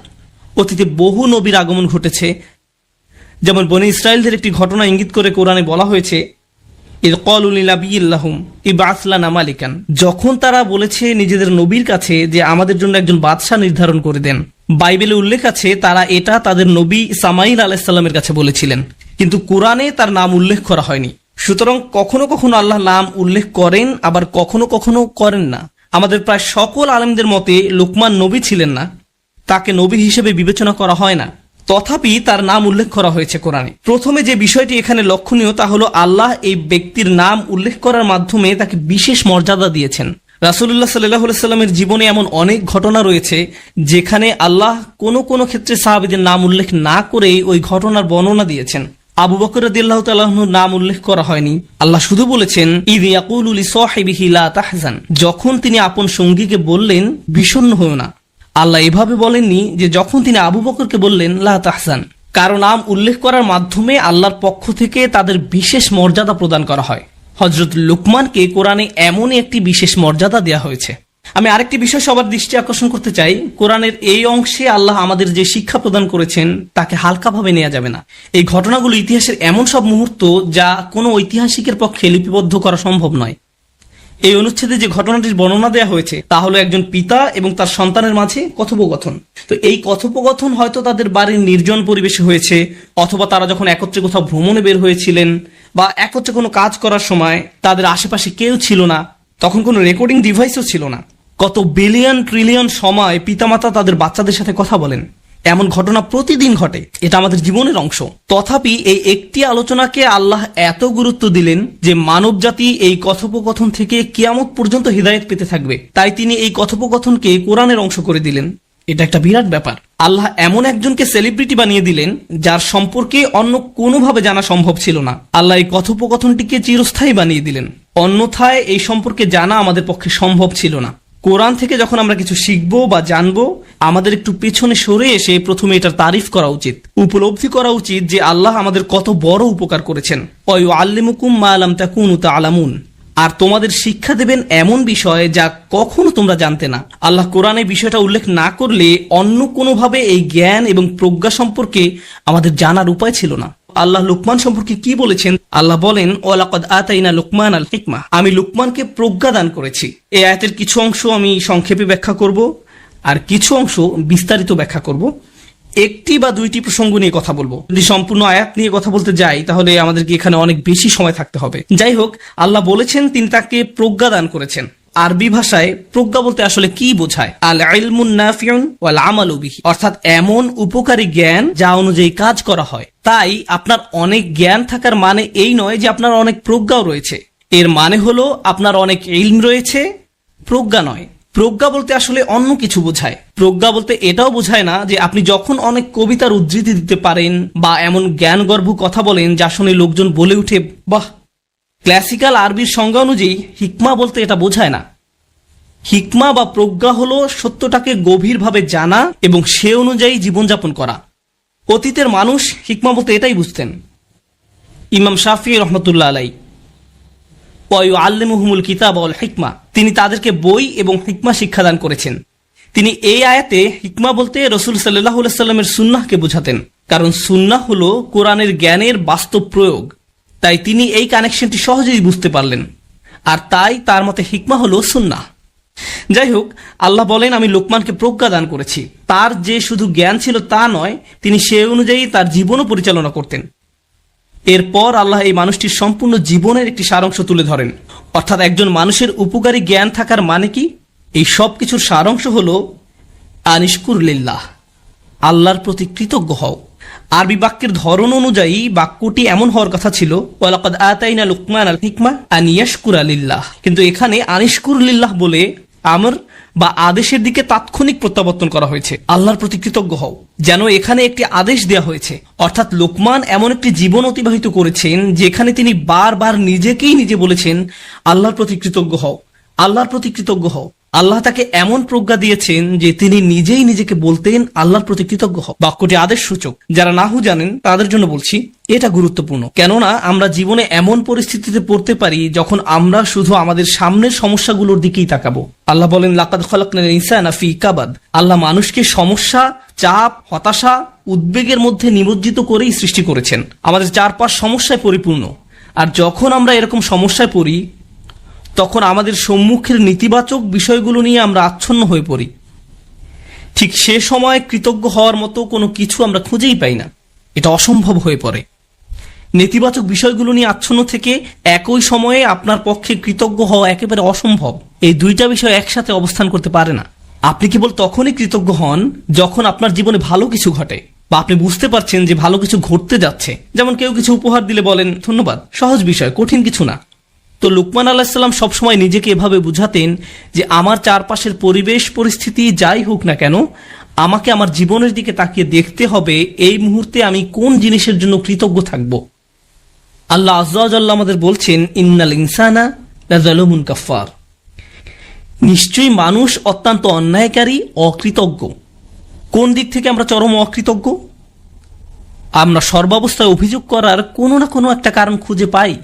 অতীতে বহু নবীর আগমন ঘটেছে, যেমন বনি ইসরায়েলদের একটি ঘটনা ইঙ্গিত করে কোরআনে বলা হয়েছে, ইয ক্বালু লিনাবিয়্যিল্লাহুম ইবআস লানা মালিকান, যখন তারা বলেছে নিজেদের নবীর কাছে যে আমাদের জন্য একজন বাদশা নির্ধারণ করে দেন। বাইবেলে উল্লেখ আছে তারা এটা তাদের নবী সামাইল আলাইহিস সালামের কাছে বলেছিলেন, কিন্তু কোরআনে তার নাম উল্লেখ করা হয়নি। সুতরাং কখনো কখনো আল্লাহ নাম উল্লেখ করেন, আবার কখনো কখনো করেন না। আমাদের প্রায় সকল আলেমদের মতে লোকমান নবী ছিলেন না, তাকে নবী হিসেবে বিবেচনা করা হয় না, তথাপি তার নাম উল্লেখ করা হয়েছে কোরআনে। প্রথমে যে বিষয়টি এখানে লক্ষণীয় তা হলো আল্লাহ এই ব্যক্তির নাম উল্লেখ করার মাধ্যমে তাকে বিশেষ মর্যাদা দিয়েছেন। রাসূলুল্লাহ সাল্লাল্লাহু আলাইহি সাল্লামের জীবনে এমন অনেক ঘটনা রয়েছে যেখানে আল্লাহ কোনো কোনো ক্ষেত্রে সাহাবীদের নাম উল্লেখ না করেই ওই ঘটনার বর্ণনা দিয়েছেন। আবু বকর রাদিয়াল্লাহু তাআলা আনহুর নাম উল্লেখ করা হয়নি, আল্লাহ শুধু বলেছেন ইয ইয়াকুলু লিসাহিবিহি লা তাহজান, যখন তিনি আপন সঙ্গীকে বললেন বিষণ্ণ হয়ো না। আল্লাহ এভাবে বলেননি যে যখন তিনি আবু বকরকে বললেন লা তাহজান। কারো নাম উল্লেখ করার মাধ্যমে আল্লাহর পক্ষ থেকে তাদের বিশেষ মর্যাদা প্রদান করা হয়। হযরত লুকমানকে কোরআনে এমনই একটি বিশেষ মর্যাদা দেওয়া হয়েছে। আমি আরেকটি বিষয় সবার দৃষ্টি আকর্ষণ করতে চাই। কোরআনের এই অংশে আল্লাহ আমাদের যে শিক্ষা প্রদান করেছেন তাকে হালকাভাবে নেওয়া যাবে না। এই ঘটনাগুলো ইতিহাসের এমন সব মুহূর্ত যা কোনো ঐতিহাসিকের পক্ষে লিপিবদ্ধ করা সম্ভব নয়। এই অনুচ্ছেদে যে ঘটনাটির বর্ণনা দেওয়া হয়েছে তা হলো একজন পিতা এবং তার সন্তানের মাঝে কথোপকথন। তো এই কথোপকথন হয়তো তাদের বাড়ির নির্জন পরিবেশে হয়েছে, অথবা তারা যখন একত্রে কোথাও ভ্রমণে বের হয়েছিলেন, বা একত্রে কোনো কাজ করার সময় তাদের আশেপাশে কেউ ছিল না, তখন কোনো রেকর্ডিং ডিভাইসও ছিল না। কত বিলিয়ন ট্রিলিয়ন সময় পিতামাতা তাদের বাচ্চাদের সাথে কথা বলেন, এমন ঘটনা প্রতিদিন ঘটে। এটা আমাদের জীবনের অংশ। তথাপি এই একটি আলোচনাকে আল্লাহ এত গুরুত্ব দিলেন যে মানব জাতি এই কথোপকথন থেকে কিয়ামত পর্যন্ত হিদায়াত পেতে থাকবে। তাই তিনি এই কথোপকথনকে কোরআনের অংশ করে দিলেন। এটা একটা বিরাট ব্যাপার। আল্লাহ এমন একজনকে সেলিব্রিটি বানিয়ে দিলেন যার সম্পর্কে অন্য কোনোভাবে জানা সম্ভব ছিল না। আল্লাহ এই কথোপকথনটিকে চিরস্থায়ী বানিয়ে দিলেন, অন্যথায় এই সম্পর্কে জানা আমাদের পক্ষে সম্ভব ছিল না। কোরআন থেকে যখন আমরা কিছু শিখবো বা জানবো, আমাদের একটু পেছনে সরে এসে প্রথমে এটার তারিফ করা উচিত, উপলব্ধি করা উচিত যে আল্লাহ আমাদের কত বড় উপকার করেছেন। ওয়ায়ুআল্লিমুকুম মা লাম তাকুনু তা'লামুন, আর তোমাদের শিক্ষা দেবেন এমন বিষয় যা কখনো তোমরা জানতে না। আল্লাহ কোরআনে বিষয়টা উল্লেখ না করলে অন্য কোনোভাবে এই জ্ঞান এবং প্রজ্ঞা সম্পর্কে আমাদের জানার উপায় ছিল না। আল্লাহ লুকমান সম্পর্কে কি বলেছেন? আল্লাহ বলেন, ওয়ালাকাদ আতাইনা লুকমান আল হিকমা, আমি লুকমানকে প্রজ্ঞা দান করেছি। এই আয়াতের কিছু অংশ আমি সংক্ষেপে ব্যাখ্যা করব, আর কিছু অংশ বিস্তারিত ব্যাখ্যা করব। একটি বা দুইটি প্রসঙ্গ নিয়ে কথা বলবো। যদি সম্পূর্ণ আয়াত নিয়ে কথা বলতে যাই তাহলে আমাদেরকে এখানে অনেক বেশি সময় থাকতে হবে। যাই হোক, আল্লাহ বলেছেন তিনি তাকে প্রজ্ঞা দান করেছেন। আরবি ভাষায় প্রজ্ঞা বলতে আসলে কি বোঝায়? আল ইলমুন নাফিউন ওয়াল আমালু বিহি, অর্থাৎ এমন উপকারী জ্ঞান যা অনুযায়ী কাজ করা হয়। তাই আপনার অনেক জ্ঞান থাকার মানে এই নয় যে আপনার অনেক প্রজ্ঞাও রয়েছে। এর মানে হলো আপনার অনেক ইলম রয়েছে, প্রজ্ঞা নয়। প্রজ্ঞা বলতে আসলে অন্য কিছু বোঝায়। প্রজ্ঞা বলতে এটাও বোঝায় না যে আপনি যখন অনেক কবিতার উদ্ধৃতি দিতে পারেন বা এমন জ্ঞানগর্ভ কথা বলেন যা শুনে লোকজন বলে উঠে বাহ। ক্লাসিক্যাল আরবির সংজ্ঞা অনুযায়ী হিকমা বলতে এটা বোঝায় না। হিকমা বা প্রজ্ঞা হলো সত্যটাকে গভীরভাবে জানা এবং সে অনুযায়ী জীবনযাপন করা। অতীতের মানুষ হিকমা বলতে এটাই বুঝতেন। ইমাম শাফিঈ রাহমাতুল্লাহ আলাইহি ওয়ায়ুআল্লিমুহুমুল কিতাব ওয়াল হিকমা, তিনি তাদেরকে বই এবং হিকমা শিক্ষাদান করেছেন। তিনি এই আয়াতে হিকমা বলতে রাসূল সাল্লাল্লাহু আলাইহি ওয়াসাল্লামের সুন্নাহকে বোঝাতেন, কারণ সুন্নাহ হলো কোরআনের জ্ঞানের বাস্তব প্রয়োগ। তাই তিনি এই কানেকশনটি সহজেই বুঝতে পারলেন, আর তাই তার মতে হিকমা হলো সুন্নাহ। যাই হোক, আল্লাহ বলেন আমি লোকমানকে প্রজ্ঞা দান করেছি। তার যে শুধু জ্ঞান ছিল তা নয়, তিনি সে অনুযায়ী তার জীবনও পরিচালনা করতেন। এরপর আল্লাহ এই মানুষটির সম্পূর্ণ জীবনের একটি সারাংশ তুলে ধরেন। অর্থাৎ একজন মানুষের উপকারী জ্ঞান থাকার মানে কি? এই সব কিছুর সারাংশ হলো আনিশকুর লিল্লাহ, আল্লাহর প্রতি কৃতজ্ঞ হও। আরবি বাক্যের ধরন অনুযায়ী বাক্যটি এমন হওয়ার কথা ছিল ওয়ালাকাদ আতাইনা লুকমান আল হিকমা আন ইয়াশকুরা লিল্লাহ, কিন্তু এখানে আনিশকুর লিল্লাহ বলে আমর বা আদেশের দিকে তাৎক্ষণিক প্রত্যাবর্তন করা হয়েছে, আল্লাহর প্রতি কৃতজ্ঞ হও। যেন এখানে একটি আদেশ দেওয়া হয়েছে। অর্থাৎ লোকমান এমন একটি জীবন অতিবাহিত করেছেন যেখানে তিনি বারবার নিজেকেই নিজে বলেছেন আল্লাহর প্রতি কৃতজ্ঞ হও, আল্লাহর প্রতি কৃতজ্ঞ হও। আল্লাহ তাকে এমন প্রজ্ঞা দিয়েছেন যে তিনি নিজেই নিজেকে বলতেন আল্লাহর প্রতি কৃতজ্ঞ হও। বাক্যটি আদেশ সূচক। যারা নাহু জানেন তাদের জন্য বলছি, এটা গুরুত্বপূর্ণ। কেননা আমরা জীবনে এমন পরিস্থিতিতে পড়তে পারি যখন আমরা শুধু আমাদের সামনের সমস্যাগুলোর দিকেই তাকাবো। আল্লাহ বলেন লাকাদ খালাকনাল ইনসানা ফি কাবাদ, আল্লাহ মানুষকে সমস্যা, চাপ, হতাশা, উদ্বেগের মধ্যে নিমজ্জিত করেই সৃষ্টি করেছেন। আমাদের চারপাশ সমস্যায় পরিপূর্ণ। আর যখন আমরা এরকম সমস্যায় পড়ি তখন আমাদের সম্মুখের নেতিবাচক বিষয়গুলো নিয়ে আমরা আচ্ছন্ন হয়ে পড়ি। ঠিক সে সময় কৃতজ্ঞ হওয়ার মতো কোনো কিছু আমরা খুঁজেই পাই না। এটা অসম্ভব হয়ে পড়ে। নেতিবাচক বিষয়গুলো নিয়ে আচ্ছন্ন থেকে একই সময়ে আপনার পক্ষে কৃতজ্ঞ হওয়া একেবারে অসম্ভব। এই দুইটা বিষয় একসাথে অবস্থান করতে পারে না। আপনি কেবল তখনই কৃতজ্ঞ হন যখন আপনার জীবনে ভালো কিছু ঘটে, বা আপনি বুঝতে পারছেন যে ভালো কিছু ঘটতে যাচ্ছে। যেমন কেউ কিছু উপহার দিলে বলেন ধন্যবাদ, সহজ বিষয়, কঠিন কিছু না। তো লুকমান আলাইহিস সালাম সবসময় নিজেকে এভাবে বুঝাতেন যে আমার চারপাশের পরিবেশ পরিস্থিতি যাই হোক না কেন, আমাকে আমার জীবনের দিকে তাকিয়ে দেখতে হবে এই মুহূর্তে আমি কোন জিনিসের জন্য কৃতজ্ঞ থাকব। আল্লাহ আযজা ওয়া জাল্লা আমাদের বলছেন ইন্নাল ইনসানা লাযালুমুন কাফফার, নিশ্চয়ই মানুষ অত্যন্ত অন্যায়কারী, অকৃতজ্ঞ। কোন দিক থেকে আমরা চরম অকৃতজ্ঞ? আমরা সর্বাবস্থায় অভিযোগ করার কোনো না কোনো একটা কারণ খুঁজে পাই।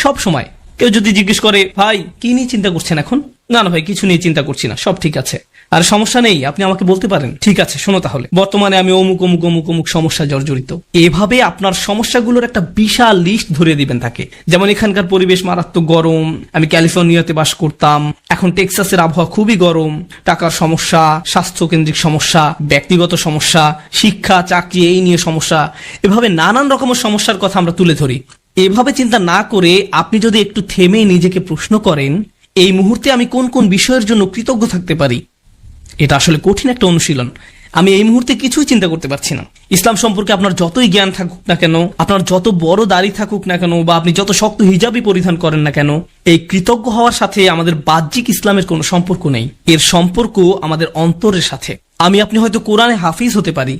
সব সময় কেউ যদি জিজ্ঞেস করে ভাই কি নিয়ে চিন্তা করছেন এখন, না না ভাই কিছু নিয়ে চিন্তা করছি না, সব ঠিক আছে। আর সমস্যা নেই, আপনি আমাকে বলতে পারেন। ঠিক আছে শোনো তাহলে, বর্তমানে আমি অমুক অমুক অমুক অমুক সমস্যা জর্জরিত। এভাবে আপনার সমস্যাগুলোর একটা বিশাল লিস্ট ধরিয়ে দিবেন তাকে। যেমন এখানকার পরিবেশ মারাত্মক গরম, আমি ক্যালিফোর্নিয়াতে বাস করতাম, এখন টেক্সাসের আবহাওয়া খুবই গরম, টাকার সমস্যা, স্বাস্থ্যকেন্দ্রিক সমস্যা, ব্যক্তিগত সমস্যা, শিক্ষা চাকরি এই নিয়ে সমস্যা, এভাবে নানান রকমের সমস্যার কথা আমরা তুলে ধরি। এভাবে চিন্তা না করে আপনি যদি একটু থেমে নিজেকে প্রশ্ন করেন, এই মুহূর্তে আমি কোন কোন বিষয়ের জন্য কৃতজ্ঞ থাকতে পারি। এটা আসলে কঠিন একটা অনুশীলন। আমি এই মুহূর্তে কিছুই চিন্তা করতে পারছি না। ইসলাম সম্পর্কে আপনার যতই জ্ঞান থাকুক না কেন, আপনার যত বড় দাড়ি থাকুক না কেন, বা আপনি যত শক্ত হিজাবই পরিধান করেন না কেন, এই কৃতজ্ঞ হওয়ার সাথে আমাদের বাহ্যিক ইসলামের কোনো সম্পর্ক নেই। এর সম্পর্ক আমাদের অন্তরের সাথে। আপনি হয়তো কোরআনে হাফিজ হতে পারি,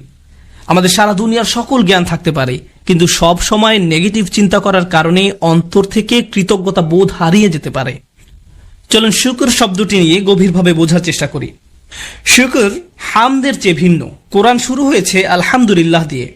আমাদের সারা দুনিয়ার সকল জ্ঞান থাকতে পারে, কিন্তু সব সময় নেগেটিভ চিন্তা করার কারণে অন্তর থেকে কৃতজ্ঞতা বোধ হারিয়ে যেতে পারে। চলুন শুকর শব্দটি নিয়ে গভীরভাবে বোঝার চেষ্টা করি। শুকর হামদের চেয়ে ভিন্ন। কোরআন শুরু হয়েছে আলহামদুলিল্লাহ দিয়ে।